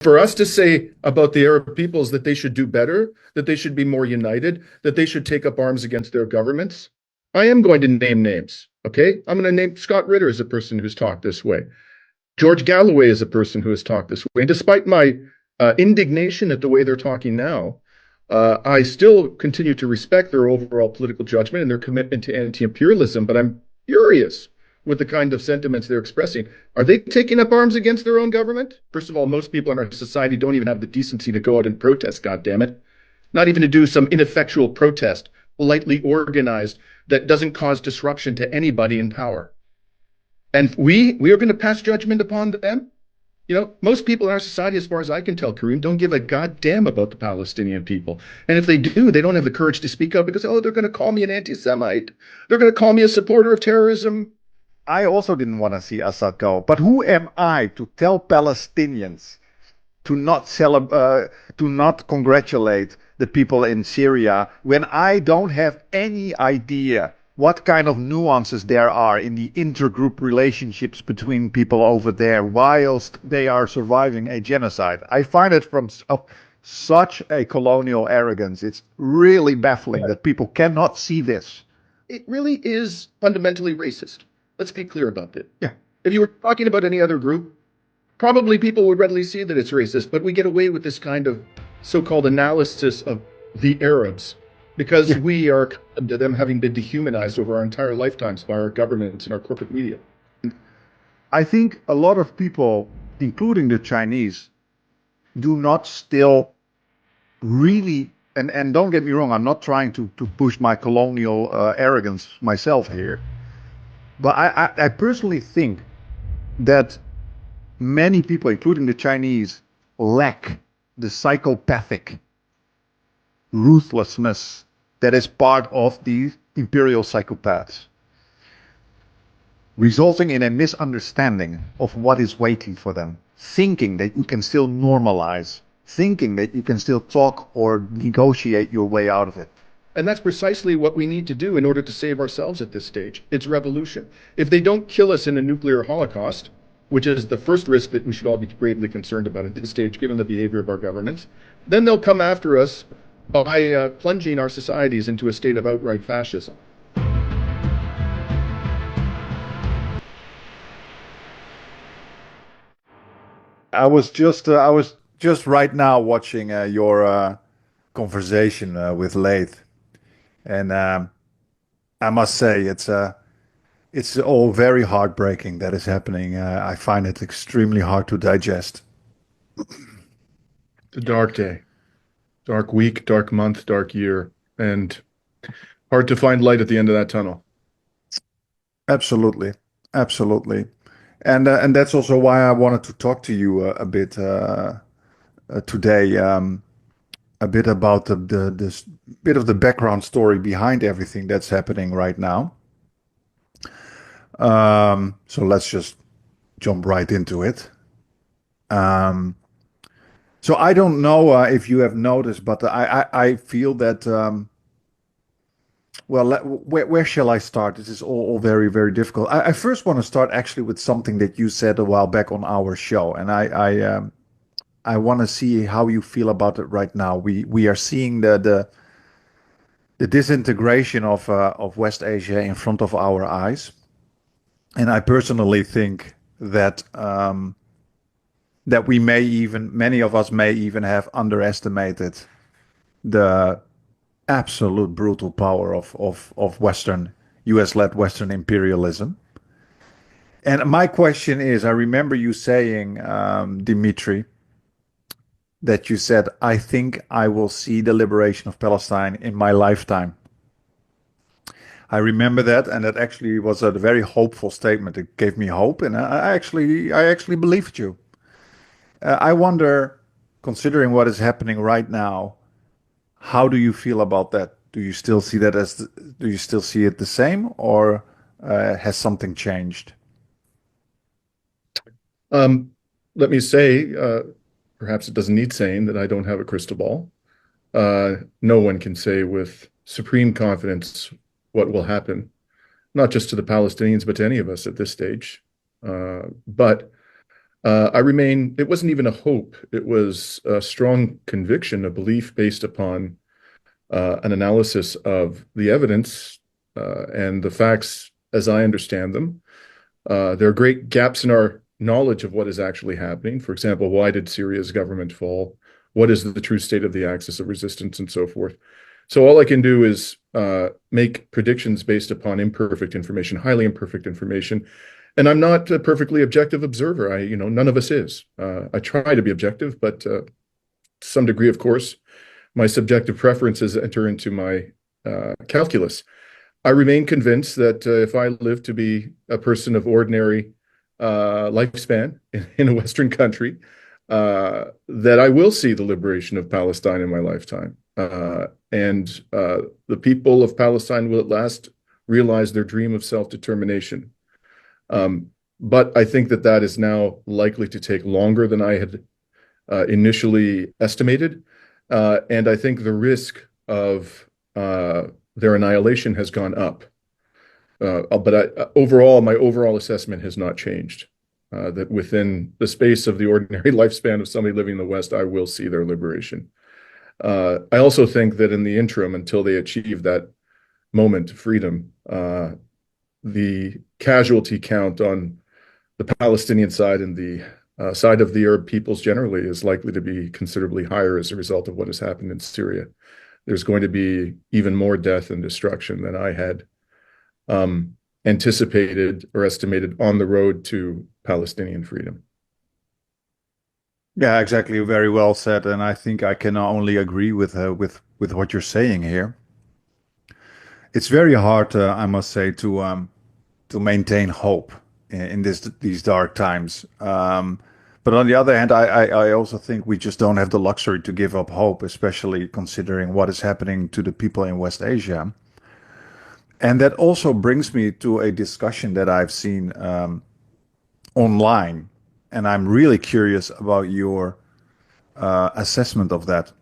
for us to say about the Arab peoples that they should do better, that they should be more united, that they should take up arms against their governments, I am going to name names. Okay, I'm going to name Scott Ritter as a person who's talked this way. George Galloway is a person who has talked this way. And despite my indignation at the way they're talking now, I still continue to respect their overall political judgment and their commitment to anti-imperialism. But I'm furious with the kind of sentiments they're expressing. Are they taking up arms against their own government? First of all, most people in our society don't even have the decency to go out and protest, goddammit. Not even to do some ineffectual protest, politely organized, that doesn't cause disruption to anybody in power. And we are going to pass judgment upon them? You know, most people in our society, as far as I can tell, Karim, don't give a goddamn about the Palestinian people. And if they do, they don't have the courage to speak out because, oh, they're going to call me an anti-Semite. They're going to call me a supporter of terrorism. I also didn't want to see Assad go. But who am I to tell Palestinians to not to not congratulate the people in Syria when I don't have any idea what kind of nuances there are in the intergroup relationships between people over there whilst they are surviving a genocide? I find it from such a colonial arrogance. It's really baffling that people cannot see this. It really is fundamentally racist. Let's be clear about it. Yeah. If you were talking about any other group, probably people would readily see that it's racist, but we get away with this kind of so-called analysis of the Arabs because we are accustomed to them having been dehumanized over our entire lifetimes by our governments and our corporate media. I think a lot of people, including the Chinese, do not still really, and don't get me wrong, I'm not trying to push my colonial arrogance myself here, but I personally think that many people, including the Chinese, lack the psychopathic ruthlessness that is part of the imperial psychopaths, resulting in a misunderstanding of what is waiting for them, thinking that you can still normalize, thinking that you can still talk or negotiate your way out of it. And that's precisely what we need to do in order to save ourselves at this stage. It's revolution. If they don't kill us in a nuclear holocaust, which is the first risk that we should all be gravely concerned about at this stage, given the behavior of our governments, then they'll come after us by plunging our societies into a state of outright fascism. I was just right now watching your conversation with Laith, and I must say it's all very heartbreaking that is happening. I find it extremely hard to digest. It's a dark day, dark week, dark month, dark year, and hard to find light at the end of that tunnel. Absolutely, absolutely, and that's also why I wanted to talk to you a bit today, a bit about this bit of the background story behind everything that's happening right now. So let's just jump right into it. So I don't know if you have noticed, but I feel that, well, where shall I start? This is all very, very difficult. I first want to start actually with something that you said a while back on our show, and I want to see how you feel about it right now. We are seeing the disintegration of West Asia in front of our eyes. And I personally think that that many of us may even have underestimated the absolute brutal power of Western, US-led Western imperialism. And my question is, I remember you saying, Dimitri, that you said, I think I will see the liberation of Palestine in my lifetime. I remember that, and that actually was a very hopeful statement. It gave me hope, and I actually believed you. I wonder, considering what is happening right now, how do you feel about that? Do you still see that do you still see it the same, or has something changed? Let me say, perhaps it doesn't need saying that I don't have a crystal ball. No one can say with supreme confidence what will happen, not just to the Palestinians, but to any of us at this stage. But it wasn't even a hope. It was a strong conviction, a belief based upon an analysis of the evidence and the facts as I understand them. There are great gaps in our knowledge of what is actually happening. For example, why did Syria's government fall? What is the true state of the axis of resistance and so forth? So all I can do is make predictions based upon imperfect information, highly imperfect information. And I'm not a perfectly objective observer. None of us is. I try to be objective, but to some degree, of course, my subjective preferences enter into my calculus. I remain convinced that if I live to be a person of ordinary lifespan in a Western country, that I will see the liberation of Palestine in my lifetime. And the people of Palestine will at last realize their dream of self-determination. But I think that that is now likely to take longer than I had initially estimated. And I think the risk of their annihilation has gone up. But overall, my overall assessment has not changed. That within the space of the ordinary lifespan of somebody living in the West, I will see their liberation. I also think that in the interim, until they achieve that moment of freedom, the casualty count on the Palestinian side and the side of the Arab peoples generally is likely to be considerably higher as a result of what has happened in Syria. There's going to be even more death and destruction than I had anticipated or estimated on the road to Palestinian freedom. Yeah, exactly. Very well said, and I think I can only agree with what you're saying here. It's very hard, I must say, to maintain hope in these dark times. But on the other hand, I also think we just don't have the luxury to give up hope, especially considering what is happening to the people in West Asia. And that also brings me to a discussion that I've seen online, and I'm really curious about your assessment of that.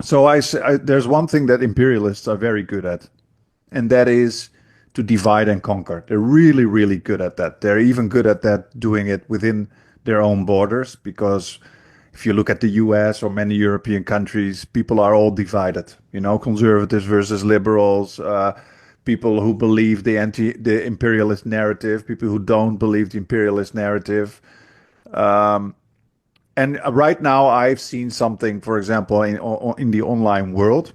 So there's one thing that imperialists are very good at, and that is to divide and conquer. They're really, really good at that. They're even good at that, doing it within their own borders, because if you look at the US or many European countries, people are all divided, conservatives versus liberals, people who believe the imperialist narrative, people who don't believe the imperialist narrative. And right now I've seen something, for example, in the online world,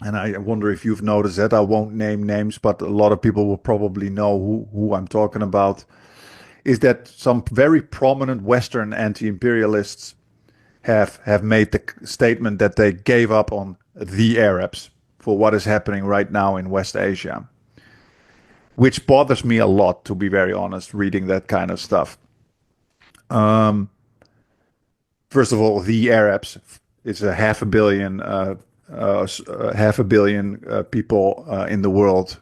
and I wonder if you've noticed that. I won't name names, but a lot of people will probably know who I'm talking about. Is that some very prominent Western anti-imperialists have made the statement that they gave up on the Arabs for what is happening right now in West Asia, which bothers me a lot, to be very honest, reading that kind of stuff. First of all, the Arabs is a half a billion people in the world,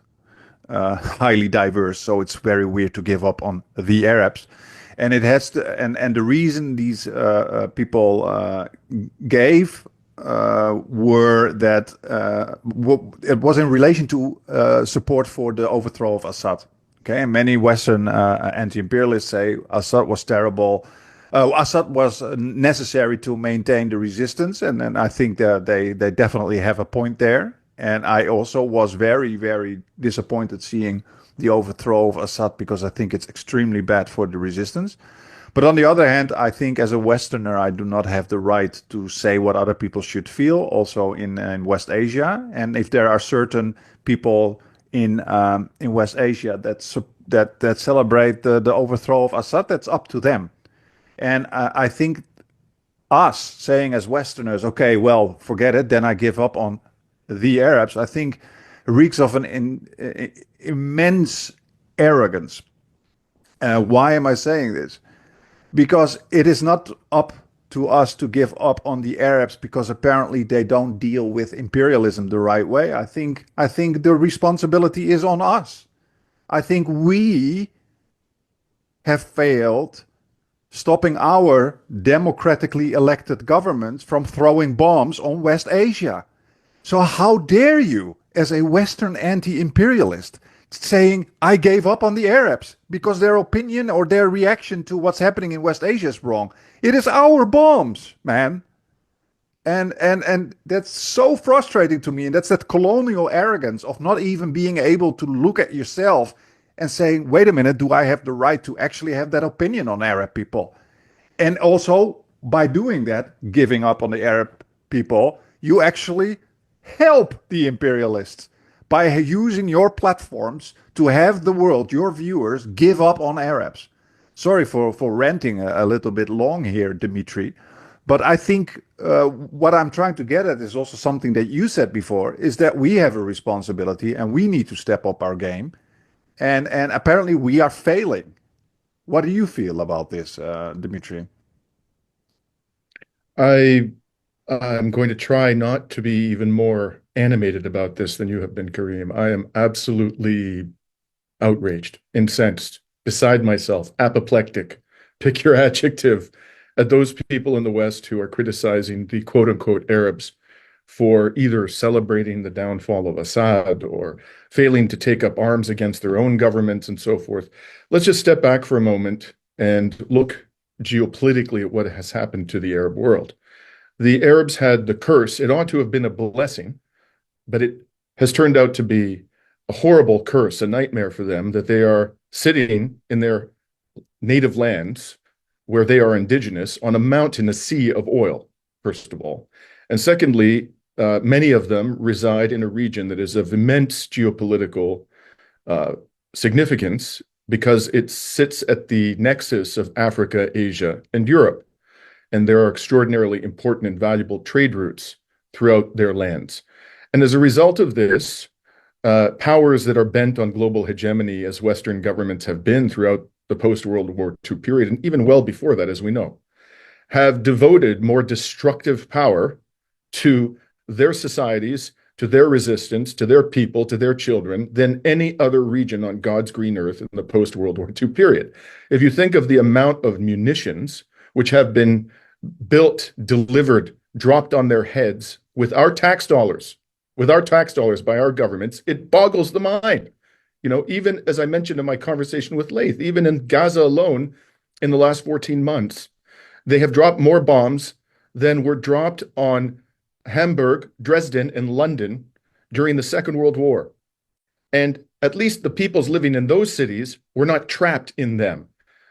highly diverse. So it's very weird to give up on the Arabs, and it has to. And the reason these people gave were that it was in relation to support for the overthrow of Assad. Okay, and many Western anti-imperialists say Assad was terrible. Assad was necessary to maintain the resistance, and I think that they definitely have a point there. And I also was very, very disappointed seeing the overthrow of Assad, because I think it's extremely bad for the resistance. But on the other hand, I think as a Westerner, I do not have the right to say what other people should feel, also in West Asia. And if there are certain people in West Asia that celebrate the overthrow of Assad, that's up to them. And I think us saying as Westerners, okay, well, forget it, then I give up on the Arabs, I think reeks of an immense arrogance. Why am I saying this? Because it is not up to us to give up on the Arabs because apparently they don't deal with imperialism the right way. I think the responsibility is on us. I think we have failed stopping our democratically elected governments from throwing bombs on West Asia. So how dare you, as a Western anti-imperialist, saying, I gave up on the Arabs because their opinion or their reaction to what's happening in West Asia is wrong. It is our bombs, man. And that's so frustrating to me. And that's that colonial arrogance of not even being able to look at yourself and saying, wait a minute, do I have the right to actually have that opinion on Arab people? And also, by doing that, giving up on the Arab people, you actually help the imperialists by using your platforms to have the world, your viewers, give up on Arabs. Sorry for ranting a little bit long here, Dimitri. But I think what I'm trying to get at is also something that you said before, is that we have a responsibility and we need to step up our game. And apparently we are failing. What do you feel about this, Dimitri? I I'm going to try not to be even more animated about this than you have been, Karim. I am absolutely outraged, incensed, beside myself, apoplectic, pick your adjective, at those people in the West who are criticizing the quote unquote Arabs for either celebrating the downfall of Assad or failing to take up arms against their own governments and so forth. Let's just step back for a moment and look geopolitically at what has happened to the Arab world. The Arabs had the curse. It ought to have been a blessing, but it has turned out to be a horrible curse, a nightmare for them, that they are sitting in their native lands where they are indigenous on a mountain, a sea of oil, first of all. And secondly, many of them reside in a region that is of immense geopolitical significance because it sits at the nexus of Africa, Asia, and Europe. And there are extraordinarily important and valuable trade routes throughout their lands. And as a result of this, powers that are bent on global hegemony, as Western governments have been throughout the post-World War II period, and even well before that, as we know, have devoted more destructive power to their societies, to their resistance, to their people, to their children, than any other region on God's green earth in the post-World War II period. If you think of the amount of munitions which have been built, delivered, dropped on their heads with our tax dollars by our governments, it boggles the mind. You know, even as I mentioned in my conversation with Laith, even in Gaza alone, in the last 14 months, they have dropped more bombs than were dropped on Hamburg, Dresden, and London during the Second World War. And at least the peoples living in those cities were not trapped in them.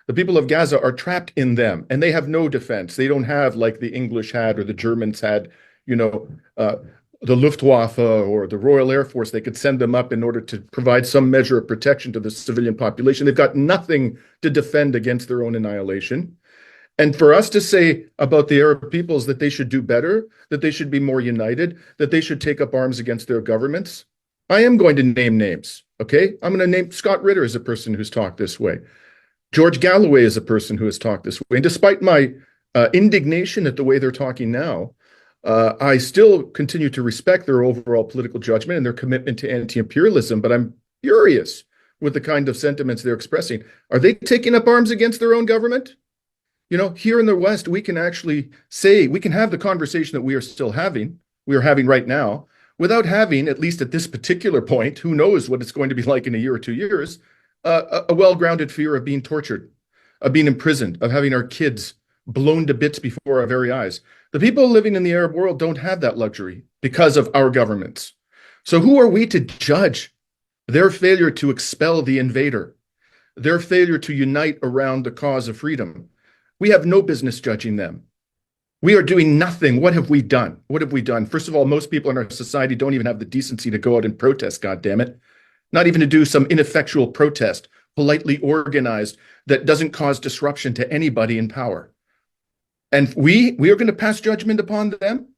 The people of Gaza are trapped in them, and they have no defense. They don't have, like the English had or the Germans had, you know, the Luftwaffe or the Royal Air Force. They could send them up in order to provide some measure of protection to the civilian population. They've got nothing to defend against their own annihilation. And for us to say about the Arab peoples that they should do better, that they should be more united, that they should take up arms against their governments, I am going to name names, okay? I'm going to name Scott Ritter as a person who's talked this way. George Galloway is a person who has talked this way. And despite my indignation at the way they're talking now, I still continue to respect their overall political judgment and their commitment to anti-imperialism, but I'm furious with the kind of sentiments they're expressing. Are they taking up arms against their own government? You know, here in the West, we can actually say, we can have the conversation that we are having right now, without having, at least at this particular point, who knows what it's going to be like in a year or 2 years, a well-grounded fear of being tortured, of being imprisoned, of having our kids blown to bits before our very eyes. The people living in the Arab world don't have that luxury because of our governments. So who are we to judge their failure to expel the invader, their failure to unite around the cause of freedom? We have no business judging them. We are doing nothing. What have we done? What have we done? First of all, most people in our society don't even have the decency to go out and protest, goddammit. Not even to do some ineffectual protest, politely organized, that doesn't cause disruption to anybody in power. And we are going to pass judgment upon them.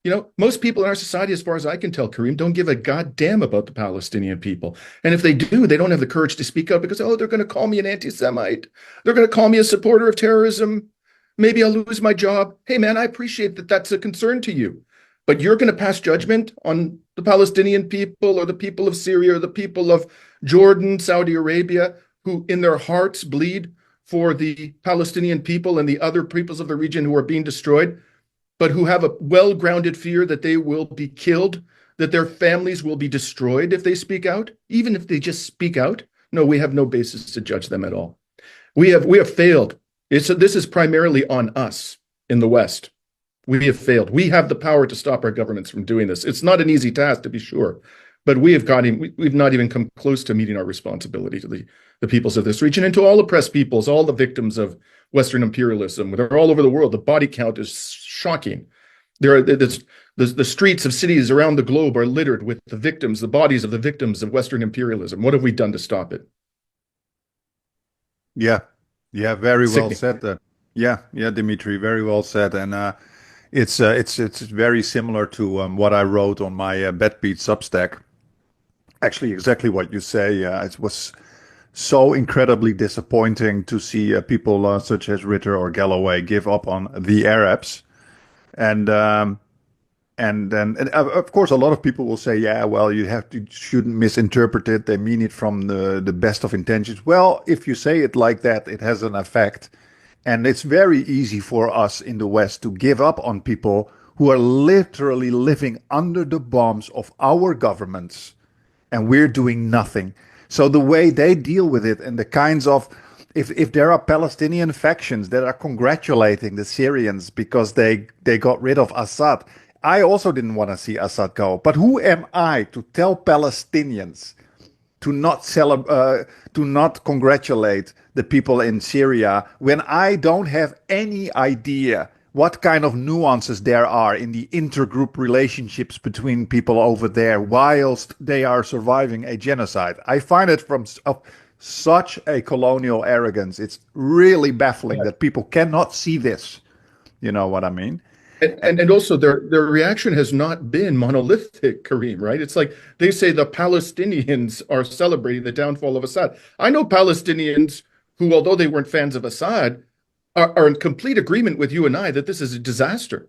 You know, most people in our society, as far as I can tell, Karim, don't give a goddamn about the Palestinian people. And if they do, they don't have the courage to speak up because, oh, they're going to call me an anti-Semite. They're going to call me a supporter of terrorism. Maybe I'll lose my job. Hey, man, I appreciate that that's a concern to you. But you're going to pass judgment on the Palestinian people or the people of Syria or the people of Jordan, Saudi Arabia, who in their hearts bleed for the Palestinian people and the other peoples of the region who are being destroyed, but who have a well-grounded fear that they will be killed that their families will be destroyed if they speak out, even if they just speak out? No, we have no basis to judge them at all. We have failed. This is primarily on us in the West. We have failed. We have the power to stop our governments from doing this. It's not an easy task, to be sure, but we've not even come close to meeting our responsibility to the peoples of this region and to all oppressed peoples, all the victims of Western imperialism. They're all over the world. The body count is shocking. The streets of cities around the globe are littered with the bodies of the victims of Western imperialism. What have we done to stop it? Yeah, yeah, very well Sickening. said. Yeah, yeah, Dimitri, very well said. And it's very similar to what I wrote on my BettBeat Substack. Actually, exactly what you say. It was so incredibly disappointing to see people such as Ritter or Galloway give up on the Arabs. And of course, a lot of people will say, yeah, well, shouldn't misinterpret it. They mean it from the best of intentions. Well, if you say it like that, it has an effect. And it's very easy for us in the West to give up on people who are literally living under the bombs of our governments, and we're doing nothing. So the way they deal with it and the kinds of, if there are Palestinian factions that are congratulating the Syrians because they got rid of Assad, I also didn't want to see Assad go. But who am I to tell Palestinians to not congratulate the people in Syria when I don't have any idea what kind of nuances there are in the intergroup relationships between people over there whilst they are surviving a genocide? I find it from such a colonial arrogance. It's really baffling that people cannot see this. You know what I mean? And also their reaction has not been monolithic, Karim, right? It's like they say the Palestinians are celebrating the downfall of Assad. I know Palestinians who, although they weren't fans of Assad, are in complete agreement with you and I that this is a disaster.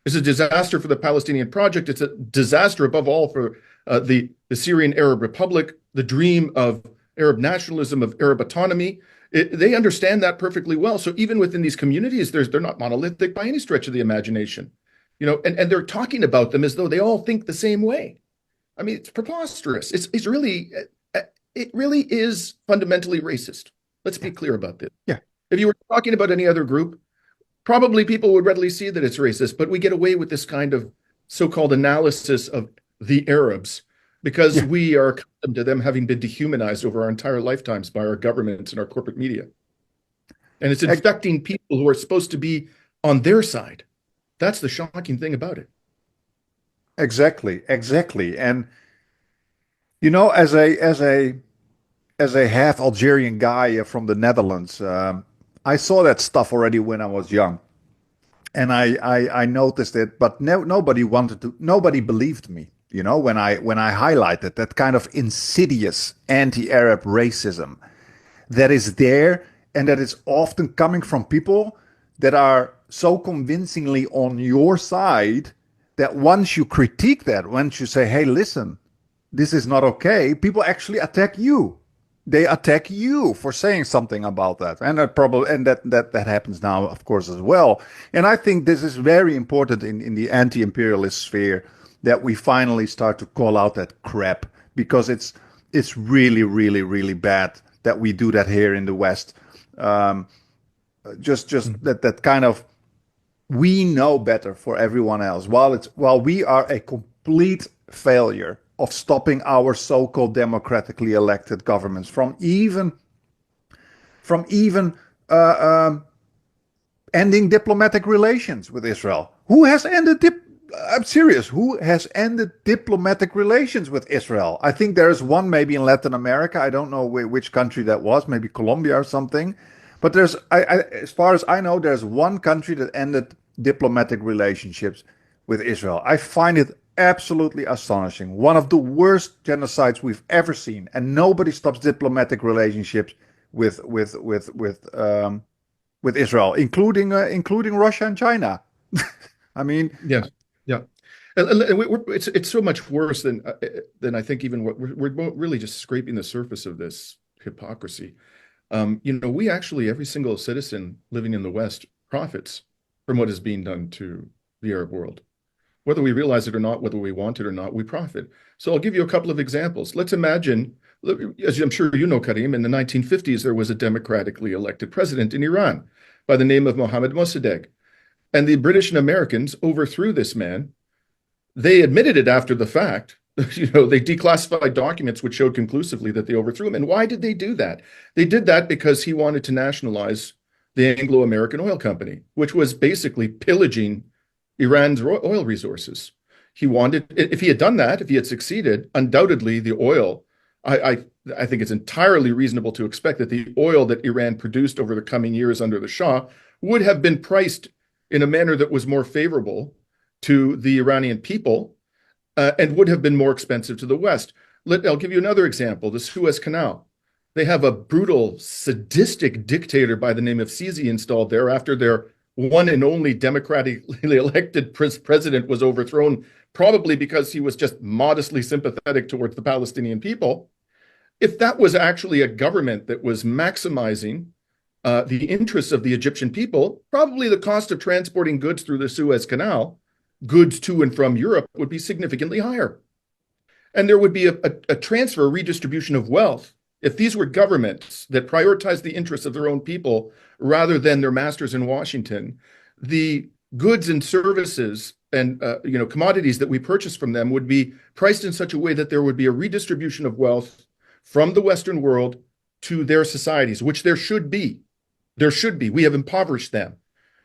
It's a disaster for the Palestinian project. It's a disaster above all for the Syrian Arab Republic, the dream of Arab nationalism, of Arab autonomy. They understand that perfectly well. So even within these communities, they're not monolithic by any stretch of the imagination, and they're talking about them as though they all think the same way. I mean, it's preposterous. It really is fundamentally racist. Let's be clear about this. Yeah. If you were talking about any other group, probably people would readily see that it's racist, but we get away with this kind of so-called analysis of the Arabs because we are accustomed to them having been dehumanized over our entire lifetimes by our governments and our corporate media. And it's infecting people who are supposed to be on their side. That's the shocking thing about it. Exactly. And as a half Algerian guy from the Netherlands, I saw that stuff already when I was young. And I noticed it, but nobody believed me. When I highlighted that kind of insidious anti-Arab racism that is there and that is often coming from people that are so convincingly on your side that once you critique that, once you say, hey, listen, this is not okay, people actually attack you. They attack you for saying something about that. And that happens now, of course, as well. And I think this is very important in the anti-imperialist sphere, that we finally start to call out that crap, because it's really, really, really bad that we do that here in the West. That kind of, we know better for everyone else, while we are a complete failure of stopping our so-called democratically elected governments from even ending diplomatic relations with Israel. Who has ended I'm serious. Who has ended diplomatic relations with Israel? I think there is one maybe in Latin America. I don't know which country that was, maybe Colombia or something. But as far as I know, there's one country that ended diplomatic relationships with Israel. I find it absolutely astonishing. One of the worst genocides we've ever seen, and nobody stops diplomatic relationships with Israel, including Russia and China. I mean, yes, yeah, and it's so much worse than I think even what we're really just scraping the surface of this hypocrisy. We actually, every single citizen living in the West profits from what is being done to the Arab world. Whether we realize it or not, whether we want it or not, we profit. So I'll give you a couple of examples. Let's imagine, as I'm sure you know, Karim, in the 1950s, there was a democratically elected president in Iran by the name of Mohammad Mossadegh. And the British and Americans overthrew this man. They admitted it after the fact. They declassified documents which showed conclusively that they overthrew him. And why did they do that? They did that because he wanted to nationalize the Anglo-American Oil Company, which was basically pillaging Iran's oil resources. He wanted, if he had done that, if he had succeeded, undoubtedly the oil, I think it's entirely reasonable to expect that the oil that Iran produced over the coming years under the Shah would have been priced in a manner that was more favorable to the Iranian people and would have been more expensive to the West. I'll give you another example, the Suez Canal. They have a brutal, sadistic dictator by the name of Sisi installed there after their one and only democratically elected president was overthrown, probably because he was just modestly sympathetic towards the Palestinian people. If that was actually a government that was maximizing the interests of the Egyptian people, probably the cost of transporting goods through the Suez Canal, goods to and from Europe, would be significantly higher. And there would be a transfer, a redistribution of wealth. If these were governments that prioritized the interests of their own people rather than their masters in Washington, the goods and services and commodities that we purchase from them would be priced in such a way that there would be a redistribution of wealth from the Western world to their societies, which there should be. There should be. We have impoverished them.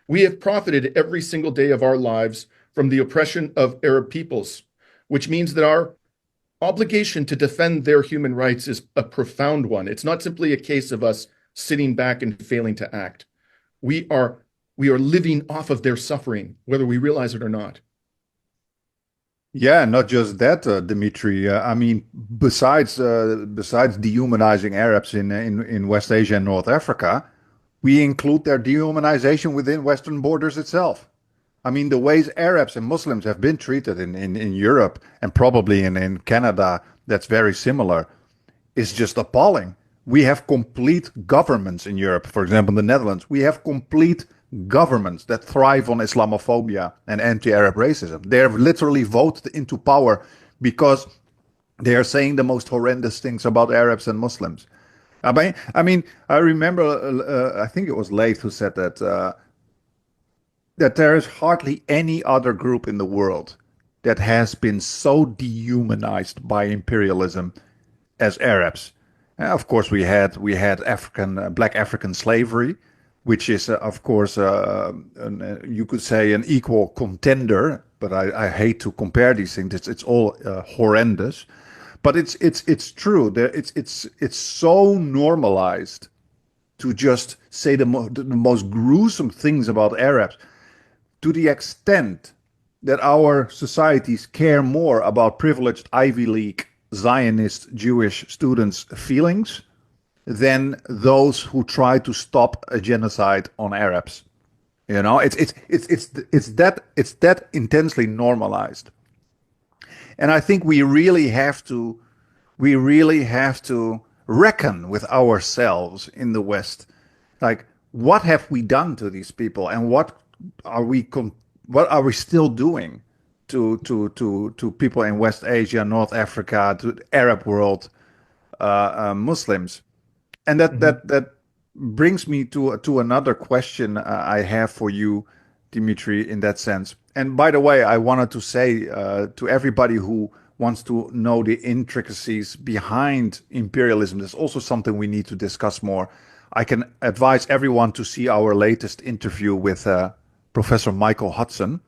We have profited every single day of our lives from the oppression of Arab peoples, which means that our obligation to defend their human rights is a profound one. It's not simply a case of us sitting back and failing to act. We are living off of their suffering, whether we realize it or not. Yeah, not just that, Dimitri. I mean, besides dehumanizing Arabs in West Asia and North Africa, we include their dehumanization within Western borders itself. I mean, the ways Arabs and Muslims have been treated in Europe and probably in Canada, that's very similar, is just appalling. We have complete governments in Europe, for example, in the Netherlands. We have complete governments that thrive on Islamophobia and anti-Arab racism. They have literally voted into power because they are saying the most horrendous things about Arabs and Muslims. I remember, I think it was Leith who said that there is hardly any other group in the world that has been so dehumanized by imperialism as Arabs. Of course, we had black African slavery, which is of course you could say an equal contender, but I hate to compare these things. It's all horrendous, but it's true. It's so normalized to just say the most gruesome things about Arabs, to the extent that our societies care more about privileged Ivy League Zionist Jewish students' feelings than those who try to stop a genocide on Arabs. You know, it's that intensely normalized. And I think we really have to reckon with ourselves in the West. Like, what have we done to these people, and what are we still doing to people in West Asia, North Africa, to the Arab world, Muslims? And that brings me to another question I have for you, Dimitri, in that sense. And by the way, I wanted to say to everybody who wants to know the intricacies behind imperialism, there's also something we need to discuss more. I can advise everyone to see our latest interview with Professor Michael Hudson,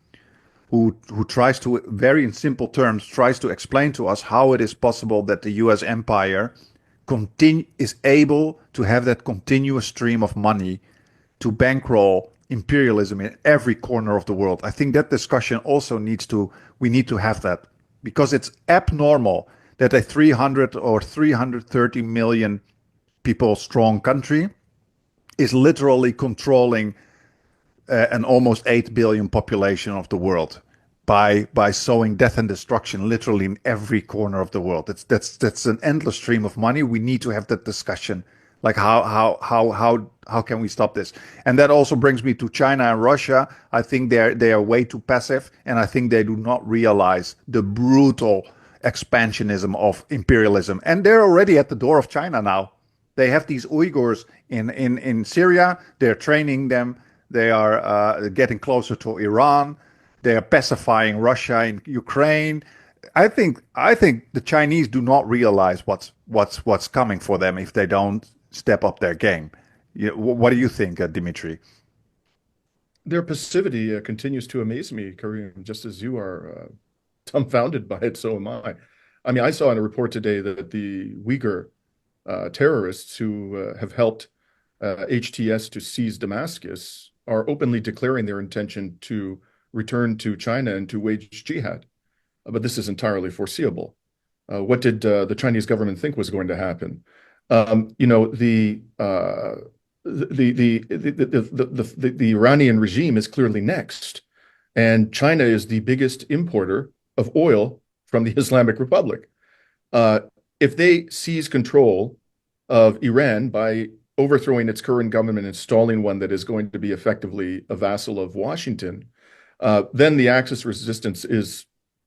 who tries to, very in simple terms, tries to explain to us how it is possible that the US empire is able to have that continuous stream of money to bankroll imperialism in every corner of the world. I think that discussion also we need to have that, because it's abnormal that a 300 or 330 million people strong country is literally controlling an almost 8 billion population of the world by sowing death and destruction literally in every corner of the world. That's an endless stream of money. We need to have that discussion. Like how can we stop this? And that also brings me to China and Russia. I think they are way too passive, and I think they do not realize the brutal expansionism of imperialism. And they're already at the door of China now. They have these Uyghurs in Syria. They're training them. They are getting closer to Iran. They are pacifying Russia in Ukraine. I think the Chinese do not realize what's coming for them if they don't step up their game. What do you think, Dimitri? Their passivity continues to amaze me, Karim, just as you are dumbfounded by it, so am I. I mean, I saw in a report today that the Uyghur terrorists who have helped HTS to seize Damascus are openly declaring their intention to return to China and to wage jihad. But this is entirely foreseeable. What did the Chinese government think was going to happen? You know, the Iranian regime is clearly next, and China is the biggest importer of oil from the Islamic Republic. If they seize control of Iran by overthrowing its current government, installing one that is going to be effectively a vassal of Washington, then the Axis resistance is,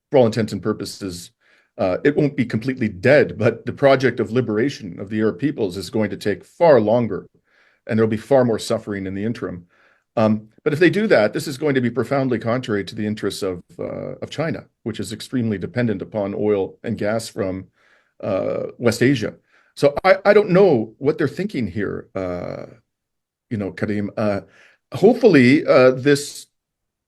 for all intents and purposes, it won't be completely dead, but the project of liberation of the Arab peoples is going to take far longer, and there'll be far more suffering in the interim. But if they do that, this is going to be profoundly contrary to the interests of China, which is extremely dependent upon oil and gas from West Asia. So I don't know what they're thinking here, you know, Karim. Hopefully, this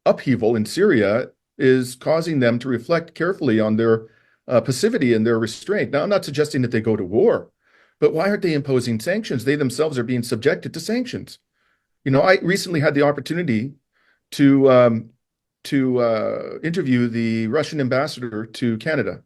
upheaval in Syria is causing them to reflect carefully on their passivity and their restraint. Now, I'm not suggesting that they go to war, but why aren't they imposing sanctions? They themselves are being subjected to sanctions. You know, I recently had the opportunity to interview the Russian ambassador to Canada,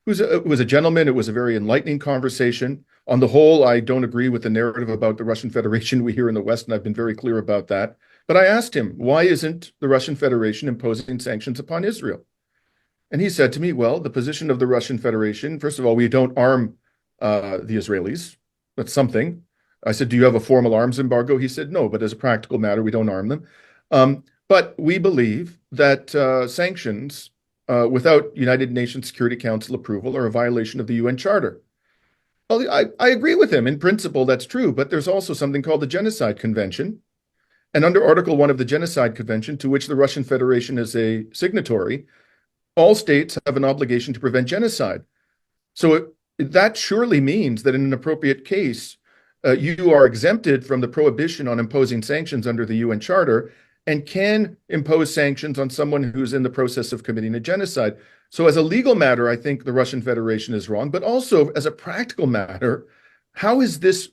who was a gentleman. It was a very enlightening conversation. On the whole, I don't agree with the narrative about the Russian Federation we hear in the West, and I've been very clear about that. But I asked him, why isn't the Russian Federation imposing sanctions upon Israel? And he said to me, well, the position of the Russian Federation, first of all, we don't arm the Israelis. That's something. I said, do you have a formal arms embargo? He said, no, but as a practical matter, we don't arm them. But we believe that sanctions without United Nations Security Council approval are a violation of the UN Charter. Well, I agree with him. In principle, that's true. But there's also something called the Genocide Convention. And under Article 1 of the Genocide Convention, to which the Russian Federation is a signatory, all states have an obligation to prevent genocide. So that surely means that in an appropriate case, you are exempted from the prohibition on imposing sanctions under the UN Charter and can impose sanctions on someone who's in the process of committing a genocide. So as a legal matter, I think the Russian Federation is wrong, but also as a practical matter, how is this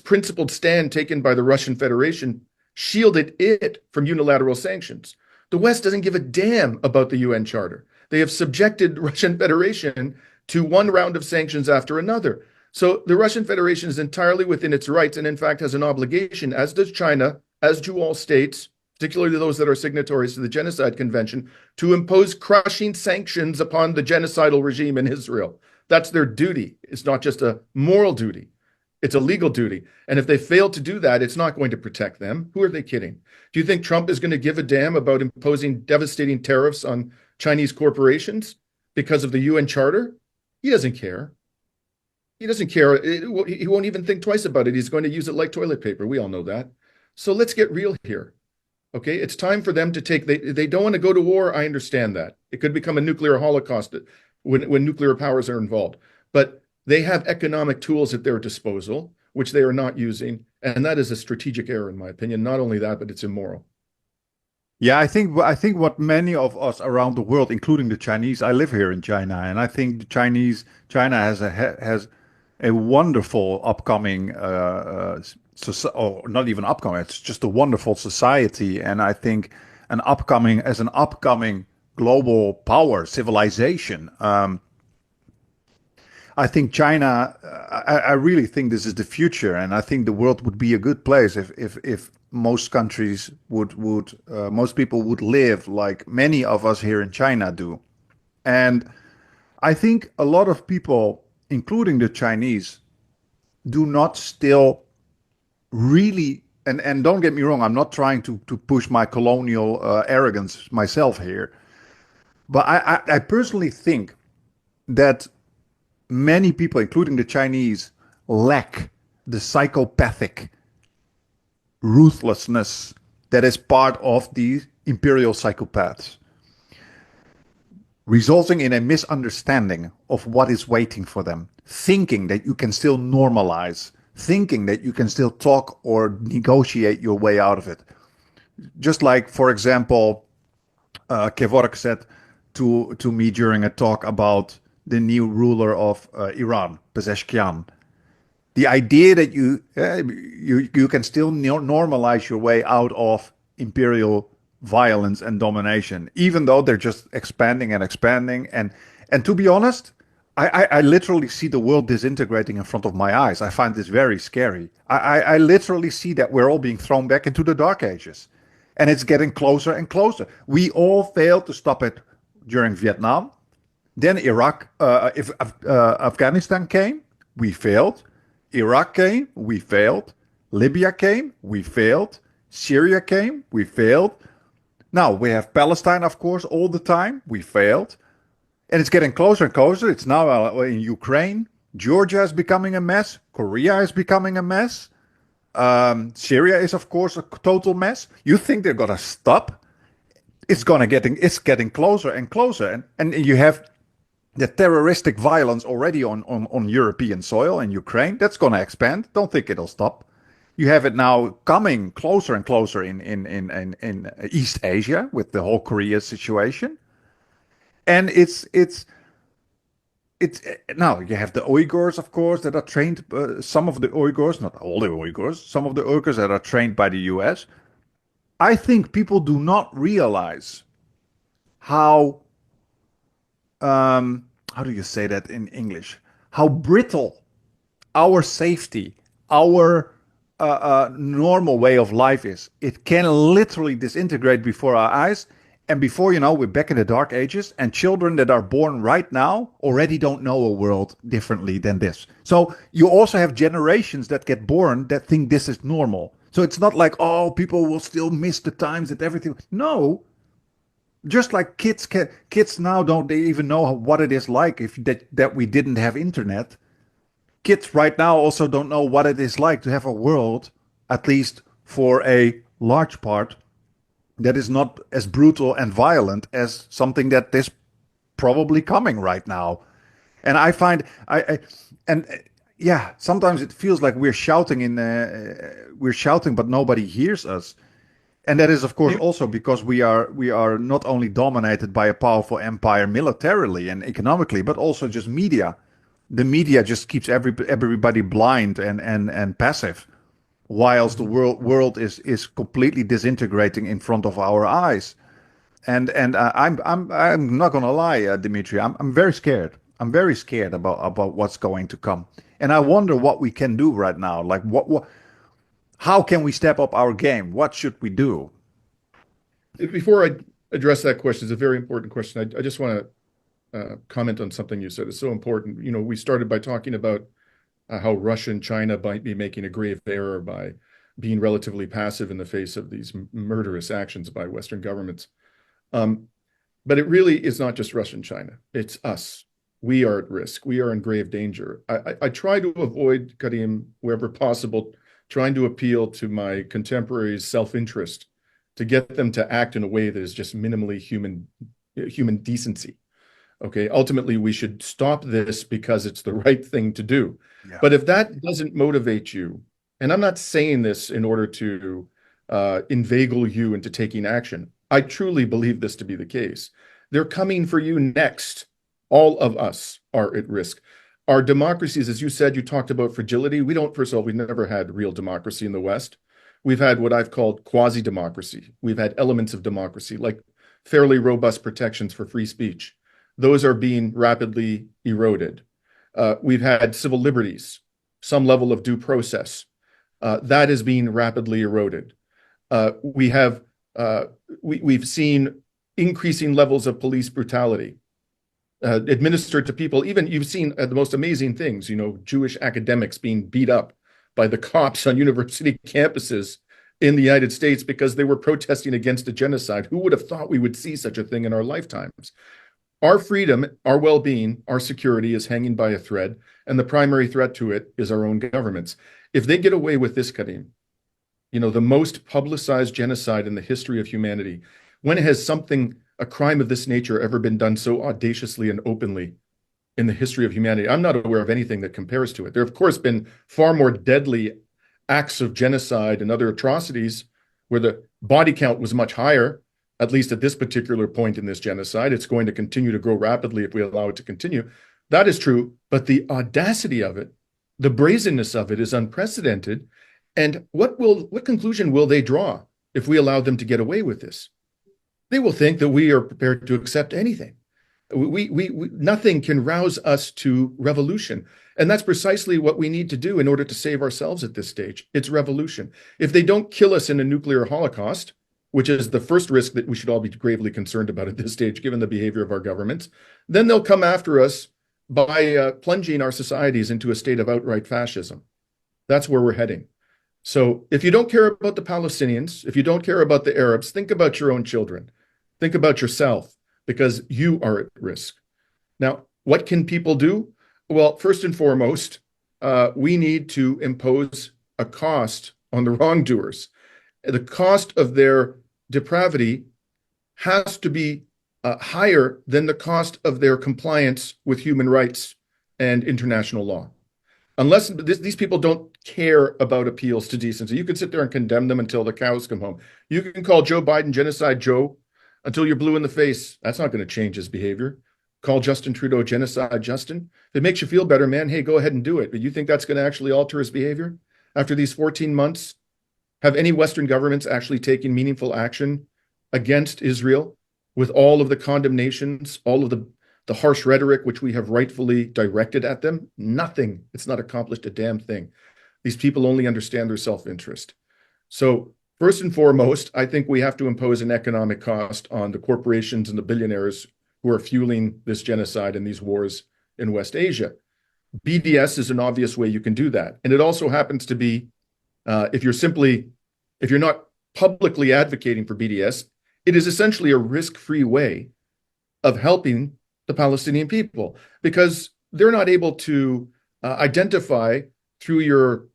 principled stand taken by the Russian Federation shielded it from unilateral sanctions? The West doesn't give a damn about the UN Charter. They have subjected the Russian Federation to one round of sanctions after another. So the Russian Federation is entirely within its rights and in fact has an obligation, as does China, as do all states, particularly those that are signatories to the Genocide Convention, to impose crushing sanctions upon the genocidal regime in Israel. That's their duty. It's not just a moral duty. It's a legal duty. And if they fail to do that, it's not going to protect them. Who are they kidding? Do you think Trump is going to give a damn about imposing devastating tariffs on Chinese corporations because of the UN Charter? He doesn't care. He doesn't care. He won't even think twice about it. He's going to use it like toilet paper. We all know that. So let's get real here. Okay, it's time for them to take, they don't want to go to war. I understand that. It could become a nuclear holocaust when nuclear powers are involved. But they have economic tools at their disposal, which they are not using. And that is a strategic error, in my opinion. Not only that, but it's immoral. Yeah, I think what many of us around the world, including the Chinese, I live here in China, and I think China has a wonderful upcoming, or not even upcoming. It's just a wonderful society, and I think as an upcoming global power civilization. I think China. I really think this is the future, and I think the world would be a good place if most countries most people would live like many of us here in China do. And I think a lot of people, including the Chinese, do not still really, and don't get me wrong, I'm not trying to push my colonial arrogance myself here, but I personally think that many people, including the Chinese, lack the psychopathic ruthlessness that is part of the imperial psychopaths, resulting in a misunderstanding of what is waiting for them, thinking that you can still normalize, thinking that you can still talk or negotiate your way out of it. Just like, for example, Kevork said to me during a talk about the new ruler of Iran, Pezeshkian. The idea that you can still normalize your way out of imperial violence and domination, even though they're just expanding and expanding. And to be honest, I literally see the world disintegrating in front of my eyes. I find this very scary. I literally see that we're all being thrown back into the dark ages. And it's getting closer and closer. We all failed to stop it during Vietnam. Then Afghanistan came, we failed. Iraq came, we failed. Libya came, we failed. Syria came, we failed. Now we have Palestine, of course, all the time. We failed. And it's getting closer and closer. It's now in Ukraine. Georgia is becoming a mess. Korea is becoming a mess. Syria is, of course, a total mess. You think they're going to stop? It's getting closer and closer. And you have the terroristic violence already on European soil in Ukraine. That's going to expand. Don't think it'll stop. You have it now coming closer and closer in East Asia with the whole Korea situation. And it's now you have the Uyghurs, of course, that are trained. Some of the Uyghurs, not all the Uyghurs, some of the Uyghurs that are trained by the U.S. I think people do not realize how do you say that in English? How brittle our safety, our normal way of life is. It can literally disintegrate before our eyes. And before you know, we're back in the dark ages, and children that are born right now already don't know a world differently than this. So you also have generations that get born that think this is normal. So it's not like, oh, people will still miss the times that everything. No, just like kids now don't they even know what it is like if that we didn't have internet. Kids right now also don't know what it is like to have a world, at least for a large part, that is not as brutal and violent as something that is probably coming right now. And I find sometimes it feels like we're shouting but nobody hears us. And that is, of course, also because we are not only dominated by a powerful empire militarily and economically, but also just media. The media just keeps everybody blind and passive, whilst the world is completely disintegrating in front of our eyes. And I'm not gonna lie, Dimitri, I'm very scared. I'm very scared about what's going to come, and I wonder what we can do right now. Like how can we step up our game? What should we do? Before I address that question, it's a very important question. I just want to comment on something you said. It's so important. You know, we started by talking about how Russia and China might be making a grave error by being relatively passive in the face of these murderous actions by Western governments. But it really is not just Russia and China. It's us. We are at risk. We are in grave danger. I try to avoid, Karim, wherever possible, trying to appeal to my contemporaries' self-interest to get them to act in a way that is just minimally human decency. Okay, ultimately, we should stop this because it's the right thing to do. Yeah. But if that doesn't motivate you, and I'm not saying this in order to inveigle you into taking action, I truly believe this to be the case. They're coming for you next. All of us are at risk. Our democracies, as you said, you talked about fragility. First of all, we've never had real democracy in the West. We've had what I've called quasi-democracy. We've had elements of democracy, like fairly robust protections for free speech. Those are being rapidly eroded. We've had civil liberties, some level of due process. That is being rapidly eroded. We've seen increasing levels of police brutality. administered to people. Even you've seen the most amazing things, Jewish academics being beat up by the cops on university campuses in the United States because they were protesting against a genocide. Who would have thought we would see such a thing in our lifetimes? Our freedom, our well-being, our security is hanging by a thread, and the primary threat to it is our own governments. If they get away with this, Karim, the most publicized genocide in the history of humanity, when has a crime of this nature ever been done so audaciously and openly in the history of humanity? I'm not aware of anything that compares to it. There have, of course, been far more deadly acts of genocide and other atrocities where the body count was much higher, at least at this particular point in this genocide. It's going to continue to grow rapidly if we allow it to continue. That is true, but the audacity of it, the brazenness of it is unprecedented. And what conclusion will they draw if we allow them to get away with this? They will think that we are prepared to accept anything. Nothing can rouse us to revolution. And that's precisely what we need to do in order to save ourselves at this stage. It's revolution. If they don't kill us in a nuclear holocaust, which is the first risk that we should all be gravely concerned about at this stage, given the behavior of our governments, then they'll come after us by plunging our societies into a state of outright fascism. That's where we're heading. So if you don't care about the Palestinians, if you don't care about the Arabs, think about your own children. Think about yourself, because you are at risk. Now, what can people do? Well, first and foremost, we need to impose a cost on the wrongdoers. The cost of their depravity has to be higher than the cost of their compliance with human rights and international law. Unless these people don't care about appeals to decency, you can sit there and condemn them until the cows come home. You can call Joe Biden Genocide Joe until you're blue in the face. That's not going to change his behavior. Call Justin Trudeau Genocide Justin. If it makes you feel better, man, hey, go ahead and do it. But you think that's going to actually alter his behavior after these 14 months? Have any Western governments actually taken meaningful action against Israel with all of the condemnations, all of the harsh rhetoric which we have rightfully directed at them? Nothing. It's not accomplished a damn thing. These people only understand their self-interest. So first and foremost, I think we have to impose an economic cost on the corporations and the billionaires who are fueling this genocide and these wars in West Asia. BDS is an obvious way you can do that. And it also happens to be, if you're not publicly advocating for BDS, it is essentially a risk-free way of helping the Palestinian people, because they're not able to identify through your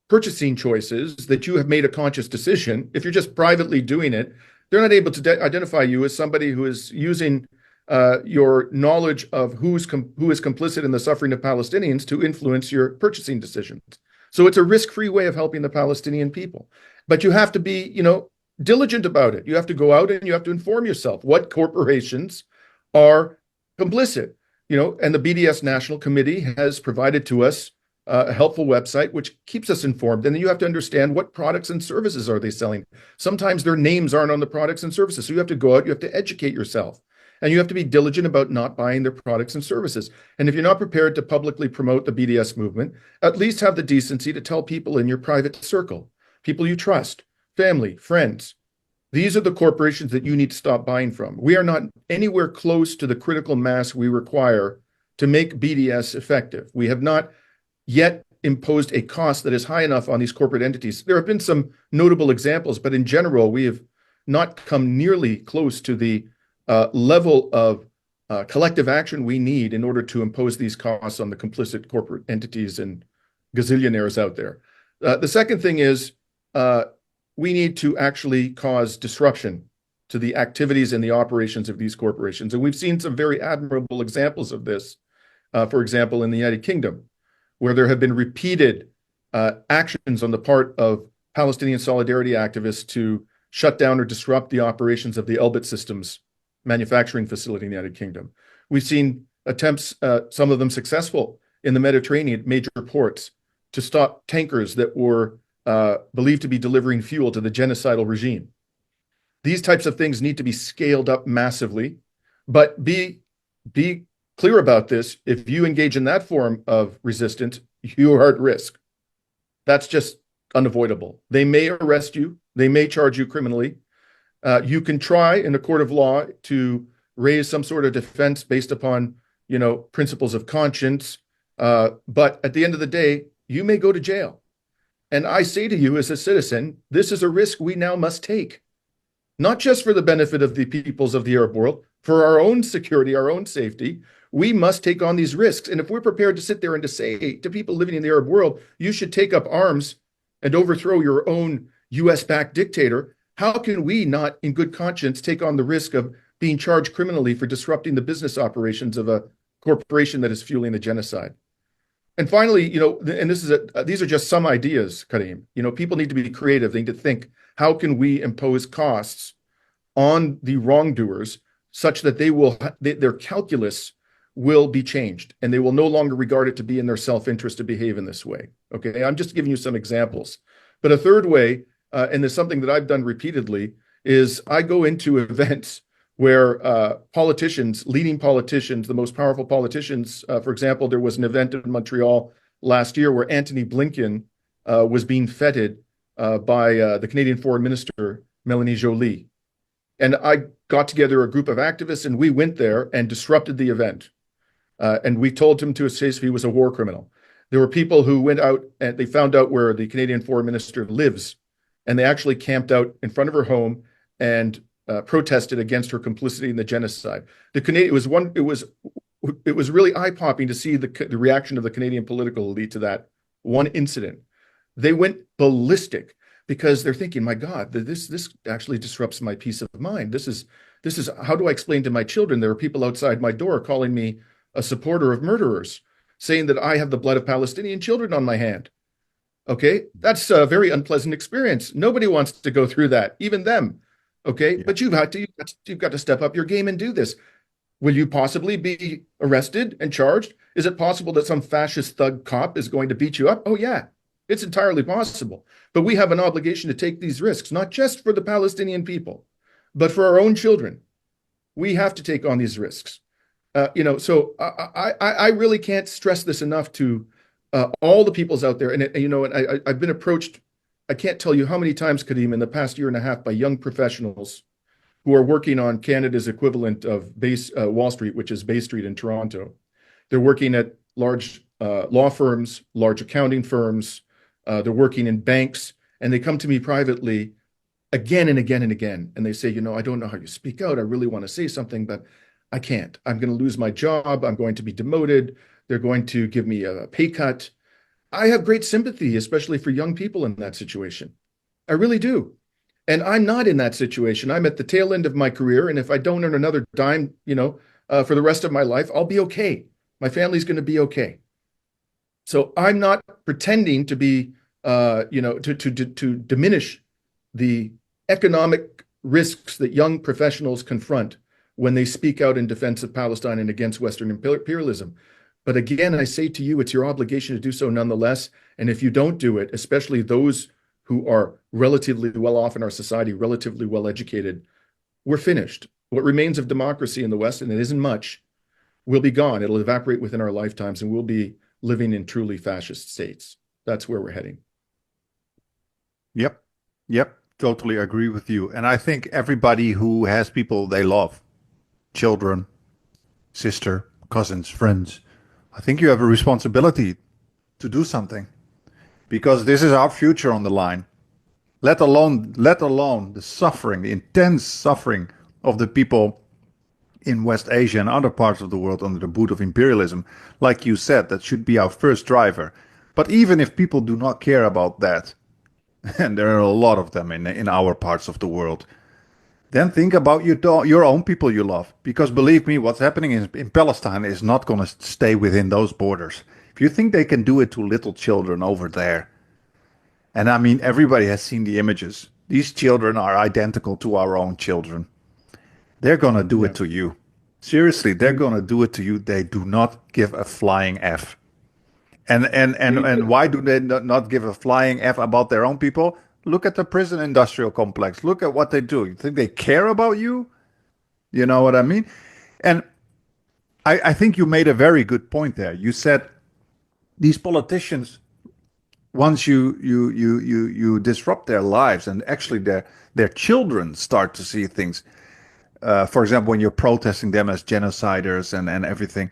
purchasing choices that you have made a conscious decision. If you're just privately doing it, they're not able to identify you as somebody who is using your knowledge of who is complicit in the suffering of Palestinians to influence your purchasing decisions. So it's a risk-free way of helping the Palestinian people. But you have to be, diligent about it. You have to go out and you have to inform yourself what corporations are complicit, and the BDS National Committee has provided to us a helpful website which keeps us informed. And then you have to understand what products and services are they selling. Sometimes their names aren't on the products and services. So you have to go out, you have to educate yourself, and you have to be diligent about not buying their products and services. And if you're not prepared to publicly promote the BDS movement, at least have the decency to tell people in your private circle, people you trust, family, friends. These are the corporations that you need to stop buying from. We are not anywhere close to the critical mass we require to make BDS effective. We have not yet imposed a cost that is high enough on these corporate entities. There have been some notable examples, but in general, we have not come nearly close to the level of collective action we need in order to impose these costs on the complicit corporate entities and gazillionaires out there. The second thing is, we need to actually cause disruption to the activities and the operations of these corporations. And we've seen some very admirable examples of this, for example, in the United Kingdom, where there have been repeated actions on the part of Palestinian solidarity activists to shut down or disrupt the operations of the Elbit Systems manufacturing facility in the United Kingdom. We've seen attempts, some of them successful, in the Mediterranean major ports to stop tankers that were believed to be delivering fuel to the genocidal regime. These types of things need to be scaled up massively, but be clear about this. If you engage in that form of resistance, you are at risk. That's just unavoidable. They may arrest you. They may charge you criminally. You can try in a court of law to raise some sort of defense based upon principles of conscience. But at the end of the day, you may go to jail. And I say to you as a citizen, this is a risk we now must take, not just for the benefit of the peoples of the Arab world, for our own security, our own safety. We must take on these risks. And if we're prepared to sit there and to say to people living in the Arab world, you should take up arms and overthrow your own US-backed dictator, how can we not, in good conscience, take on the risk of being charged criminally for disrupting the business operations of a corporation that is fueling a genocide? And finally, and these are just some ideas, Karim. People need to be creative. They need to think, how can we impose costs on the wrongdoers such that their calculus will be changed and they will no longer regard it to be in their self-interest to behave in this way. Okay, I'm just giving you some examples. But a third way, and there's something that I've done repeatedly, is I go into events where leading politicians, the most powerful politicians, for example, there was an event in Montreal last year where Antony Blinken was being feted by the Canadian Foreign Minister, Melanie Joly. And I got together a group of activists and we went there and disrupted the event. And we told him to his face he was a war criminal. There were people who went out and they found out where the Canadian Foreign Minister lives. And they actually camped out in front of her home and protested against her complicity in the genocide. It was really eye-popping to see the reaction of the Canadian political elite to that one incident. They went ballistic because they're thinking, my God, this actually disrupts my peace of mind. This is how do I explain to my children there are people outside my door calling me a supporter of murderers, saying that I have the blood of Palestinian children on my hand. Okay, that's a very unpleasant experience. Nobody wants to go through that, even them. Okay, yeah. But you've got to step up your game and do this. Will you possibly be arrested and charged? Is it possible that some fascist thug cop is going to beat you up? Oh yeah, it's entirely possible. But we have an obligation to take these risks, not just for the Palestinian people, but for our own children. We have to take on these risks. So I really can't stress this enough to all the peoples out there. And I've been approached, I can't tell you how many times, Karim, in the past year and a half by young professionals who are working on Canada's equivalent of Wall Street, which is Bay Street in Toronto. They're working at large law firms, large accounting firms. They're working in banks, and they come to me privately again and again and again. And they say, I don't know how you speak out. I really want to say something, but I can't. I'm going to lose my job. I'm going to be demoted. They're going to give me a pay cut. I have great sympathy, especially for young people in that situation. I really do. And I'm not in that situation. I'm at the tail end of my career. And if I don't earn another dime, for the rest of my life, I'll be okay. My family's going to be okay. So I'm not pretending to be, to diminish the economic risks that young professionals confront when they speak out in defense of Palestine and against Western imperialism. But again, I say to you, it's your obligation to do so nonetheless. And if you don't do it, especially those who are relatively well off in our society, relatively well educated, we're finished. What remains of democracy in the West, and it isn't much, will be gone. It'll evaporate within our lifetimes, and we'll be living in truly fascist states. That's where we're heading. Yep. Totally agree with you. And I think everybody who has people they love, children, sister, cousins, friends, I think you have a responsibility to do something, because this is our future on the line. Let alone the suffering, the intense suffering of the people in West Asia and other parts of the world under the boot of imperialism. Like you said, that should be our first driver. But even if people do not care about that, and there are a lot of them in our parts of the world, then think about your own people you love. Because believe me, what's happening in Palestine is not going to stay within those borders. If you think they can do it to little children over there, and I mean, everybody has seen the images. These children are identical to our own children. They're going to do it to you. Seriously, they're going to do it to you. They do not give a flying F. And why do they not give a flying F about their own people? Look at the prison industrial complex. Look at what they do. You think they care about you? You know what I mean? And I think you made a very good point there. You said these politicians, once you disrupt their lives and actually their children start to see things. For example, when you're protesting them as genociders and everything.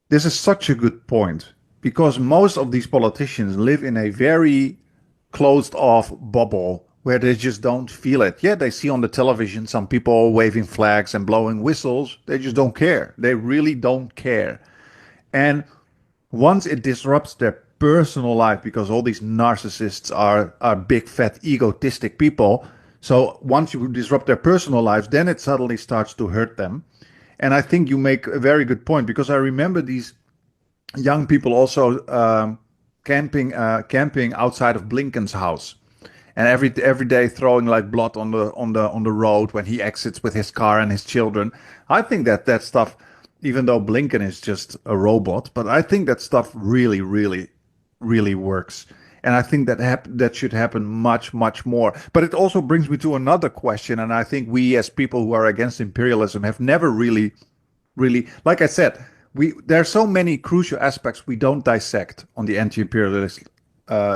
This is such a good point because most of these politicians live in a very closed off bubble where they just don't feel it. Yeah, they see on the television some people waving flags and blowing whistles. They just don't care. They really don't care. And once it disrupts their personal life, because all these narcissists are big, fat, egotistic people. So once you disrupt their personal lives, then it suddenly starts to hurt them. And I think you make a very good point because I remember these young people also camping outside of Blinken's house, and every day throwing like blood on the road when he exits with his car and his children. I think that stuff, even though Blinken is just a robot, but I think that stuff really, really, really works. And I think that should happen much, much more. But it also brings me to another question. And I think we, as people who are against imperialism, have never really, really, like I said, there are so many crucial aspects we don't dissect on the anti-imperialist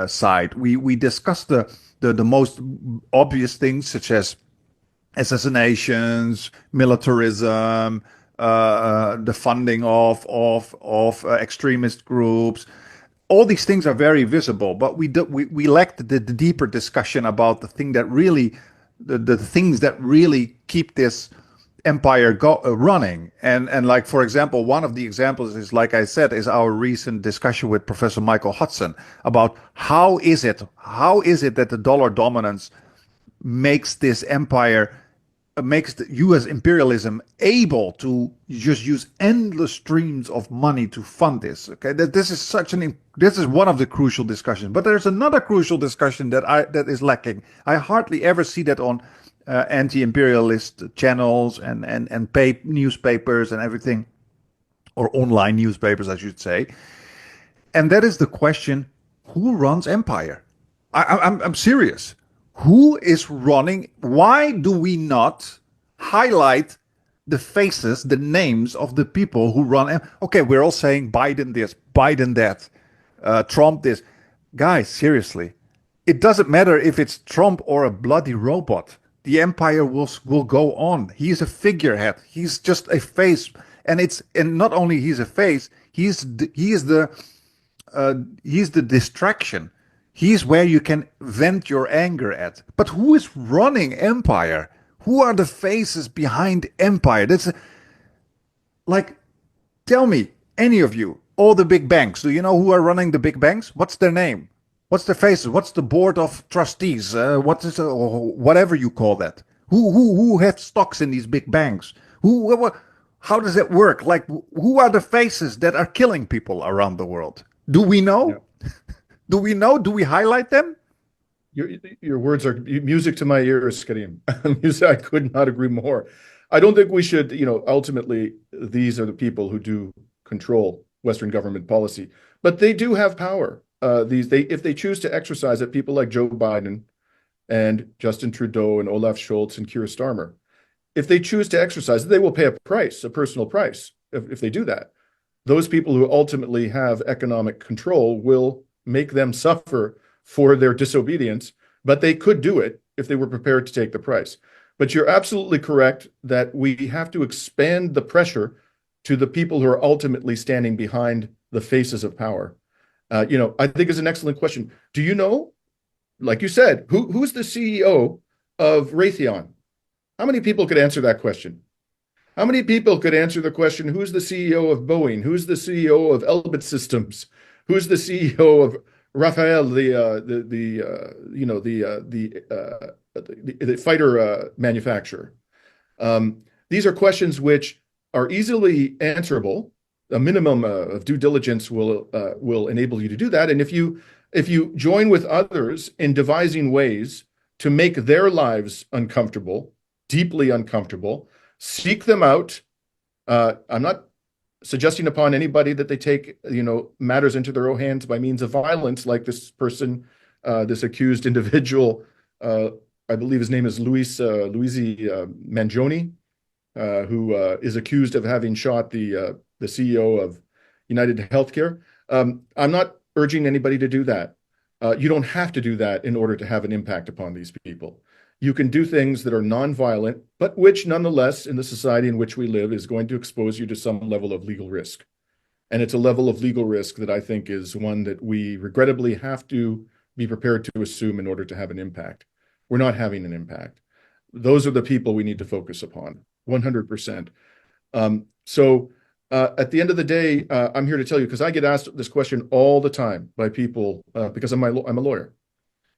side. We discuss the most obvious things such as assassinations, militarism, the funding of extremist groups. All these things are very visible, but we lacked the deeper discussion about the things that really keep this empire running. And like, for example, one of the examples is, like I said, is our recent discussion with Professor Michael Hudson about how is it that the dollar dominance makes this empire, makes the US imperialism able to just use endless streams of money to fund this. Okay, this is one of the crucial discussions. But there's another crucial discussion that is lacking. I hardly ever see that on anti-imperialist channels and newspapers and everything, or online newspapers, I should say. And that is the question: who runs empire? I'm serious. Who is running? Why do we not highlight the faces, the names of the people who run? Okay, we're all saying Biden this, Biden that, Trump this. Guys, seriously, it doesn't matter if it's Trump or a bloody robot. The empire will go on. He's a figurehead. He's just a face, and not only he's a face. He's the distraction. He's where you can vent your anger at. But who is running empire? Who are the faces behind empire? Like, tell me, any of you, all the big banks. Do you know who are running the big banks? What's their name? What's their faces? What's the board of trustees? What is whatever you call that? Who have stocks in these big banks? How does it work? Like, who are the faces that are killing people around the world? Do we know? Yeah. Do we know? Do we highlight them? Your words are music to my ears, Karim. I could not agree more. I don't think we should, ultimately, these are the people who do control Western government policy, but they do have power. If they choose to exercise it, people like Joe Biden and Justin Trudeau and Olaf Scholz and Keir Starmer, if they choose to exercise it, they will pay a personal price if they do that. Those people who ultimately have economic control will make them suffer for their disobedience, but they could do it if they were prepared to take the price. But you're absolutely correct that we have to expand the pressure to the people who are ultimately standing behind the faces of power. I think is an excellent question. Do you know, like you said, who's the CEO of Raytheon? How many people could answer that question? How many people could answer the question, who's the CEO of Boeing? Who's the CEO of Elbit Systems? Who's the CEO of Rafael, the fighter manufacturer? These are questions which are easily answerable. A minimum of due diligence will enable you to do that. And if you join with others in devising ways to make their lives uncomfortable, deeply uncomfortable, seek them out. I'm not suggesting upon anybody that they take, matters into their own hands by means of violence, like this person, this accused individual. I believe his name is Luigi Mangione, who is accused of having shot the CEO of United Healthcare. I'm not urging anybody to do that. You don't have to do that in order to have an impact upon these people. You can do things that are nonviolent, but which nonetheless, in the society in which we live, is going to expose you to some level of legal risk. And it's a level of legal risk that I think is one that we regrettably have to be prepared to assume in order to have an impact. We're not having an impact. Those are the people we need to focus upon, 100%. At the end of the day, I'm here to tell you, because I get asked this question all the time by people, because I'm a lawyer.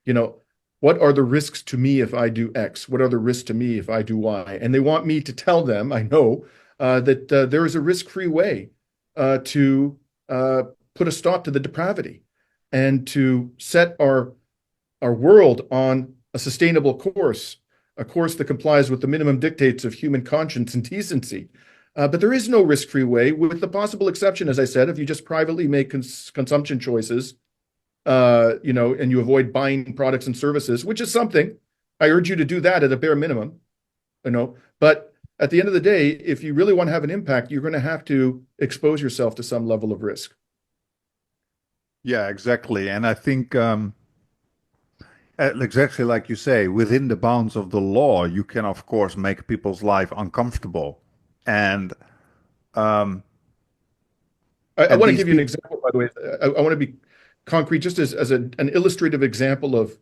You know, what are the risks to me if I do X? What are the risks to me if I do Y? And they want me to tell them, I know, that there is a risk-free way to put a stop to the depravity and to set our world on a sustainable course, a course that complies with the minimum dictates of human conscience and decency. But there is no risk-free way, with the possible exception, as I said, if you just privately make consumption choices, and you avoid buying products and services, which is something. I urge you to do that at a bare minimum, But at the end of the day, if you really want to have an impact, you're going to have to expose yourself to some level of risk. Yeah, exactly. And I think exactly like you say, within the bounds of the law, you can, of course, make people's life uncomfortable. And I and want to these give you an people, example, by the way. I want to be concrete, just as an illustrative example of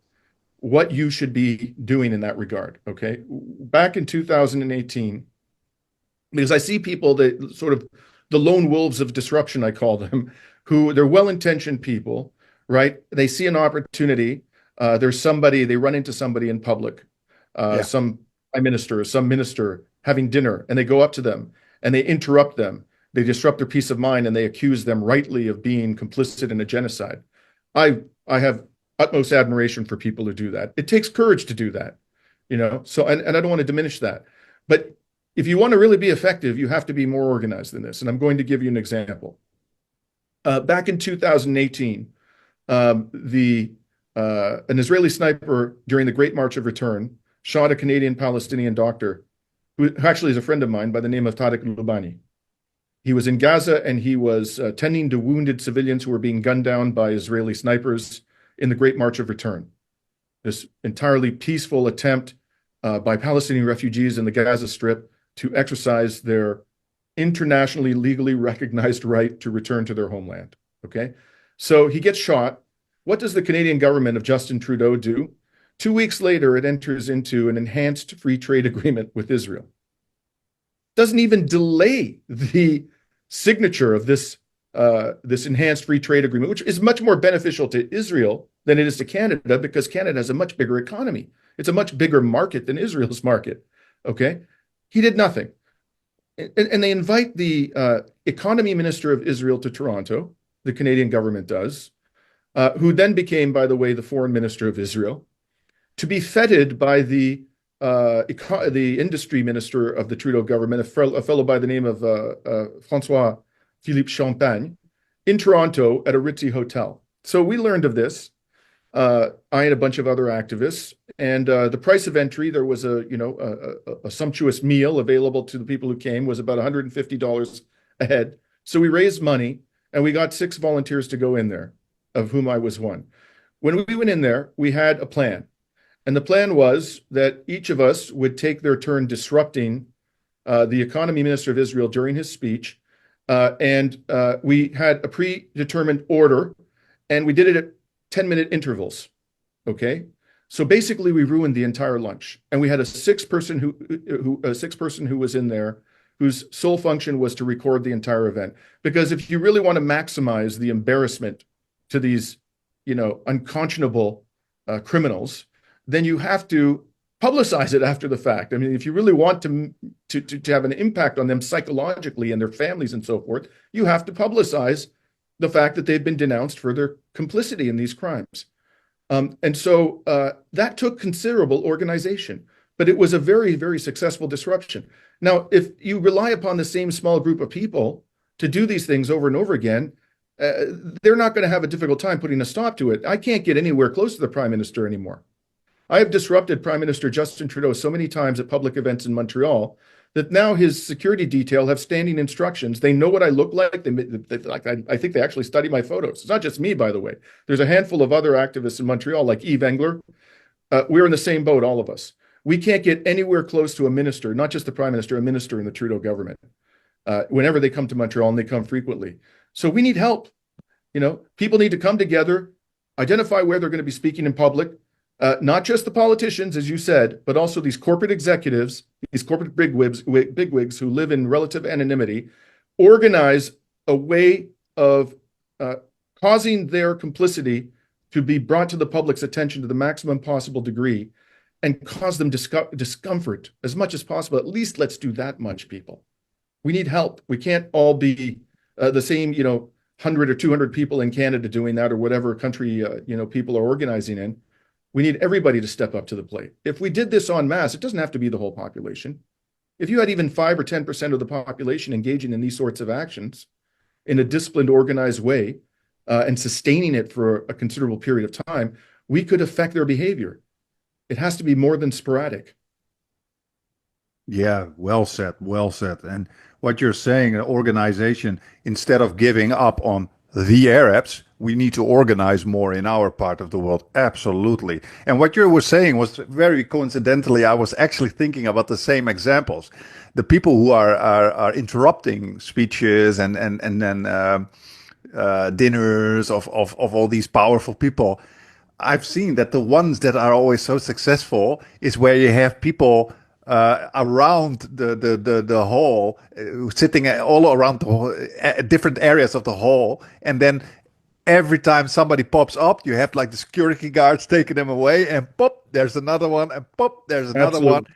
what you should be doing in that regard. Okay. Back in 2018, because I see people that sort of the lone wolves of disruption, I call them, who they're well-intentioned people, right? They see an opportunity. There's somebody, they run into somebody in public, yeah, some prime minister or some minister having dinner, and they go up to them and they interrupt them. They disrupt their peace of mind and they accuse them rightly of being complicit in a genocide. I have utmost admiration for people who do that. It takes courage to do that, So, and I don't want to diminish that, but if you want to really be effective, you have to be more organized than this. And I'm going to give you an example. Back in 2018, an Israeli sniper during the Great March of Return shot a Canadian-Palestinian doctor who actually is a friend of mine by the name of Tariq Lubani. He was in Gaza and he was tending to wounded civilians who were being gunned down by Israeli snipers in the Great March of Return. This entirely peaceful attempt by Palestinian refugees in the Gaza Strip to exercise their internationally legally recognized right to return to their homeland. Okay, so he gets shot. What does the Canadian government of Justin Trudeau do? 2 weeks later, it enters into an enhanced free trade agreement with Israel. Doesn't even delay the signature of this enhanced free trade agreement, which is much more beneficial to Israel than it is to Canada, because Canada has a much bigger economy. It's a much bigger market than Israel's market. Okay, he did nothing. And they invite the economy minister of Israel to Toronto, the Canadian government does, who then became, by the way, the foreign minister of Israel, to be feted by the industry minister of the Trudeau government, a fellow by the name of Francois Philippe Champagne, in Toronto at a ritzy hotel. So we learned of this. I and a bunch of other activists, and the price of entry, there was a sumptuous meal available to the people who came, was about $150 a head. So we raised money and we got 6 volunteers to go in there, of whom I was one. When we went in there, we had a plan. And the plan was that each of us would take their turn disrupting the economy minister of Israel during his speech. We had a predetermined order, and we did it at 10-minute intervals. Okay, so basically we ruined the entire lunch, and we had a sixth person who was in there, whose sole function was to record the entire event. Because if you really want to maximize the embarrassment to these, unconscionable criminals, then you have to publicize it after the fact. I mean, if you really want to have an impact on them psychologically and their families and so forth, you have to publicize the fact that they've been denounced for their complicity in these crimes. And so that took considerable organization, but it was a very, very successful disruption. Now, if you rely upon the same small group of people to do these things over and over again, they're not going to have a difficult time putting a stop to it. I can't get anywhere close to the prime minister anymore. I have disrupted Prime Minister Justin Trudeau so many times at public events in Montreal that now his security detail have standing instructions. They know what I look like. I think they actually study my photos. It's not just me, by the way. There's a handful of other activists in Montreal, like Yves Engler. We're in the same boat, all of us. We can't get anywhere close to a minister, not just the prime minister, a minister in the Trudeau government. whenever they come to Montreal, and they come frequently. So we need help. People need to come together, identify where they're going to be speaking in public, not just the politicians, as you said, but also these corporate executives, these corporate bigwigs who live in relative anonymity, organize a way of causing their complicity to be brought to the public's attention to the maximum possible degree and cause them discomfort as much as possible. At least let's do that much, people. We need help. We can't all be the same, 100 or 200 people in Canada doing that, or whatever country, people are organizing in. We need everybody to step up to the plate. If we did this en masse, it doesn't have to be the whole population. If you had even 5 or 10% of the population engaging in these sorts of actions in a disciplined, organized way, and sustaining it for a considerable period of time, we could affect their behavior. It has to be more than sporadic. Yeah, well said, well said. And what you're saying, an organization, instead of giving up on the Arabs, we need to organize more in our part of the world. Absolutely. And what you were saying was very coincidentally, I was actually thinking about the same examples. The people who are interrupting speeches and then dinners of all these powerful people. I've seen that the ones that are always so successful is where you have people around the hall, sitting all around the hall, different areas of the hall, and then every time somebody pops up, you have like the security guards taking them away, and pop, there's another one, and pop, there's another one, Absolutely.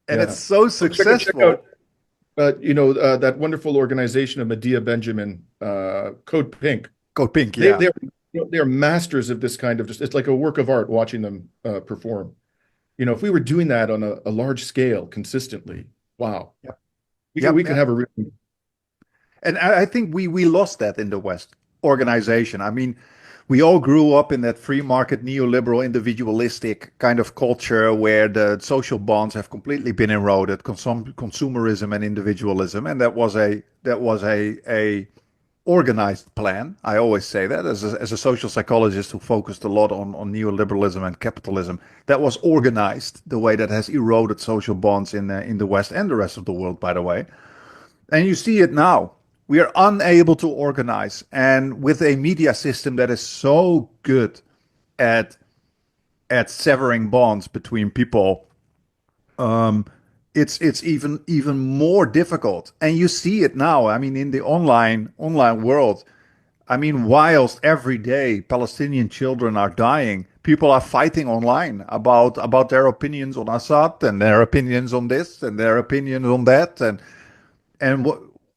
and Yeah. it's so So check successful. out, that wonderful organization of Medea Benjamin, Code Pink. Code Pink, They, yeah. they're, they're masters of this kind of it's like a work of art watching them perform. If we were doing that on a large scale consistently, wow, Yep. we Yep. could Yep. have a real. And I think we lost that in the West organization. I mean, we all grew up in that free market, neoliberal, individualistic kind of culture where the social bonds have completely been eroded, consumerism and individualism, and that was a organized plan. I always say that as a social psychologist who focused a lot on neoliberalism and capitalism. That was organized the way that has eroded social bonds in the West and the rest of the world, by the way. And you see it now. We are unable to organize. And with a media system that is so good at severing bonds between people, um, it's even more difficult. And you see it now. I mean, in the online world. I mean, whilst every day Palestinian children are dying, people are fighting online about their opinions on Assad and their opinions on this and their opinions on that. And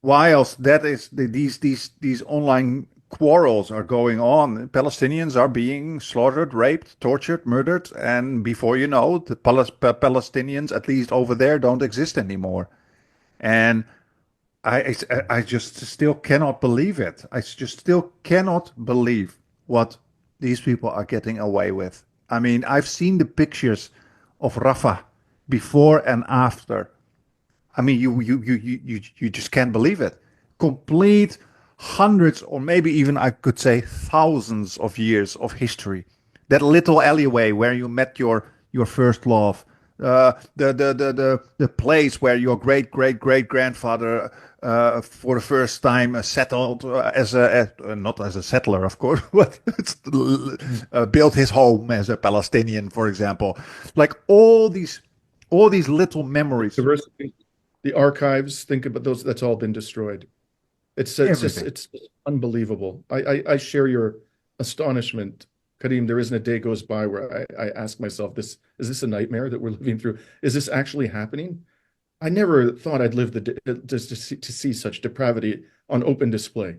whilst that is these online quarrels are going on, Palestinians are being slaughtered, raped, tortured, murdered, and before you know, the Palestinians, at least over there, don't exist anymore. And I just still cannot believe it. I just still cannot believe what these people are getting away with. I mean, I've seen the pictures of Rafah before and after. I mean, you just can't believe it. Complete hundreds, or maybe even I could say thousands of years of history. That little alleyway where you met your first love, the place where your great grandfather for the first time settled not as a settler, of course, but built his home as a Palestinian, for example. Like all these little memories, Diversity, the archives, think about those. That's all been destroyed. It's just everything. it's unbelievable. I share your astonishment, Karim. There isn't a day goes by where I ask myself, this is this a nightmare that we're living through? Is this actually happening? I never thought I'd live the day just to see such depravity on open display.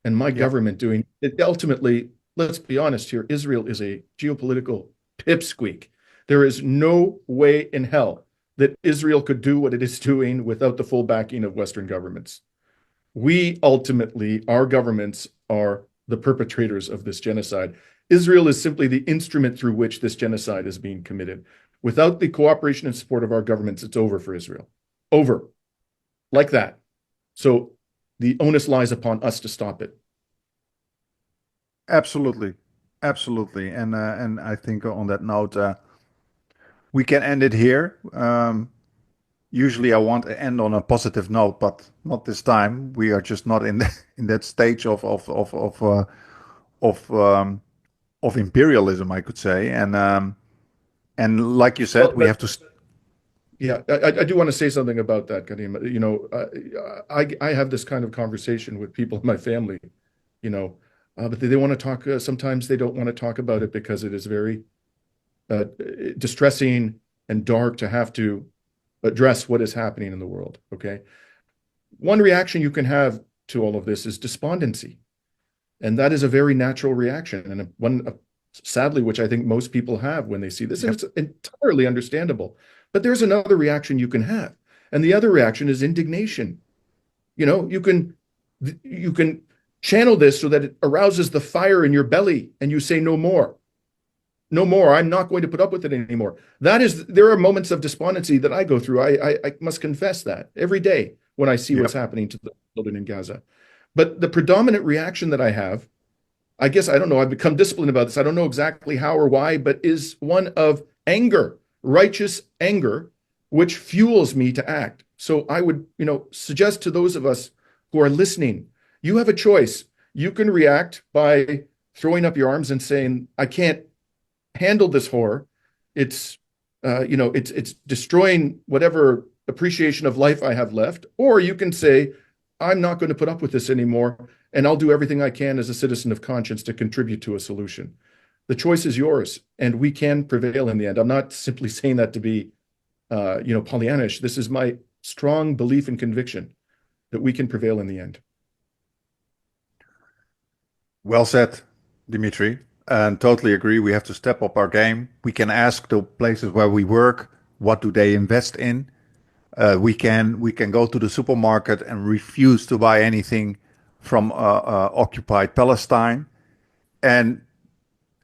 And my Yep. government doing it. Ultimately, let's be honest here, Israel is a geopolitical pipsqueak. There is no way in hell that Israel could do what it is doing without the full backing of Western governments. We ultimately, our governments are the perpetrators of this genocide. Israel is simply the instrument through which this genocide is being committed. Without the cooperation and support of our governments, it's over for Israel. Over. Like that. So the onus lies upon us to stop it. Absolutely, absolutely. And I think on that note, we can end it here. usually I want to end on a positive note, but not this time. We are just not in in that stage of imperialism, I could say. And like you said, Well, we have to. yeah, I do want to say something about that, Karim. You know, I have this kind of conversation with people in my family, you know, but they want to talk. Sometimes they don't want to talk about it because it is very uh, distressing and dark to have to address what is happening in the world. Okay. One reaction you can have to all of this is despondency. And that is a very natural reaction. And sadly, which I think most people have when they see this, and it's entirely understandable. But there's another reaction you can have. And the other reaction is indignation. You know, you can channel this so that it arouses the fire in your belly and you say, no more. No more. I'm not going to put up with it anymore. There are moments of despondency that I go through. I must confess that every day when I see what's happening to the children in Gaza. But the predominant reaction that I have, I guess, I don't know, I've become disciplined about this. I don't know exactly how or why, but is one of anger, righteous anger, which fuels me to act. So I would, suggest to those of us who are listening, you have a choice. You can react by throwing up your arms and saying, I can't handle this horror. It's, it's destroying whatever appreciation of life I have left. Or you can say, I'm not going to put up with this anymore, and I'll do everything I can as a citizen of conscience to contribute to a solution. The choice is yours, and we can prevail in the end. I'm not simply saying that to be, Pollyannish. This is my strong belief and conviction that we can prevail in the end. Well said, Dimitri, and totally agree. We have to step up our game. We can ask the places where we work, what do they invest in? We can go to the supermarket and refuse to buy anything from occupied Palestine. And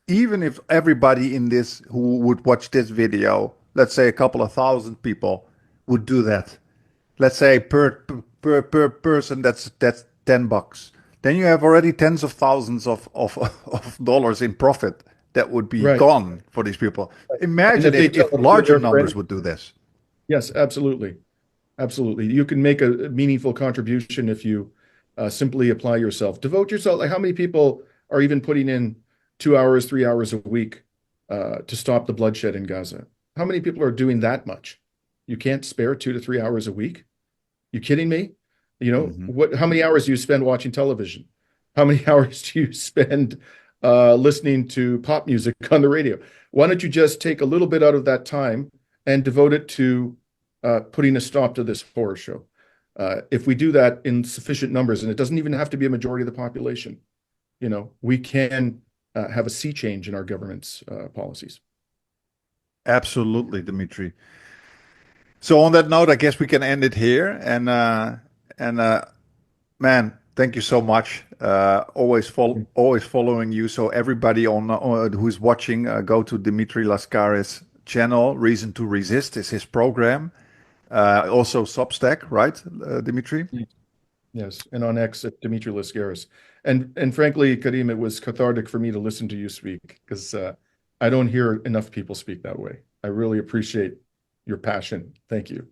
even if everybody in this who would watch this video, let's say a couple of thousand people, would do that, let's say per person, that's $10. Then you have already tens of thousands of dollars in profit that would be gone for these people. Imagine if larger numbers would do this. Yes, absolutely. Absolutely. You can make a meaningful contribution if you simply apply yourself. Devote yourself. Like, how many people are even putting in 2 hours, 3 hours a week to stop the bloodshed in Gaza? How many people are doing that much? You can't spare 2 to 3 hours a week? You kidding me? How many hours do you spend watching television? How many hours do you spend listening to pop music on the radio? Why don't you just take a little bit out of that time and devote it to putting a stop to this horror show? If we do that in sufficient numbers, and it doesn't even have to be a majority of the population, we can have a sea change in our government's policies. Absolutely, Dimitri. So on that note, I guess we can end it here. And man, thank you so much. Always following you. So everybody who's watching, go to Dimitri Lascaris' channel. Reason to Resist is his program. Also Substack, right, Dimitri? Yes, and on X at Dimitri Lascaris. And frankly, Karim, it was cathartic for me to listen to you speak, because I don't hear enough people speak that way. I really appreciate your passion. Thank you.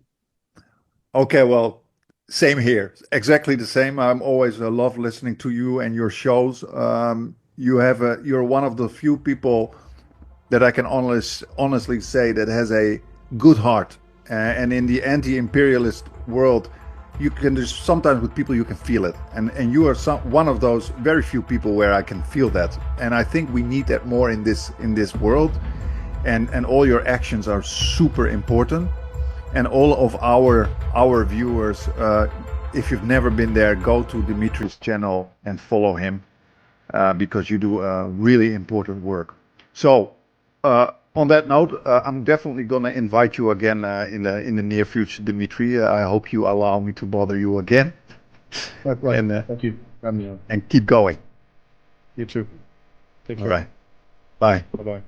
Okay, well, same here. Exactly the same. I'm always love listening to you and your shows. You're one of the few people that I can honestly say that has a good heart. And in the anti-imperialist world, you can just sometimes with people you can feel it, and you are one of those very few people where I can feel that. And I think we need that more in this world. And all your actions are super important. And all of our viewers, if you've never been there, go to Dimitri's channel and follow him, because you do really important work. So on that note, I'm definitely gonna invite you again in the near future, Dimitri. I hope you allow me to bother you again. Right. And thank you. And keep going. You too. Take care. All right. Bye. Bye-bye.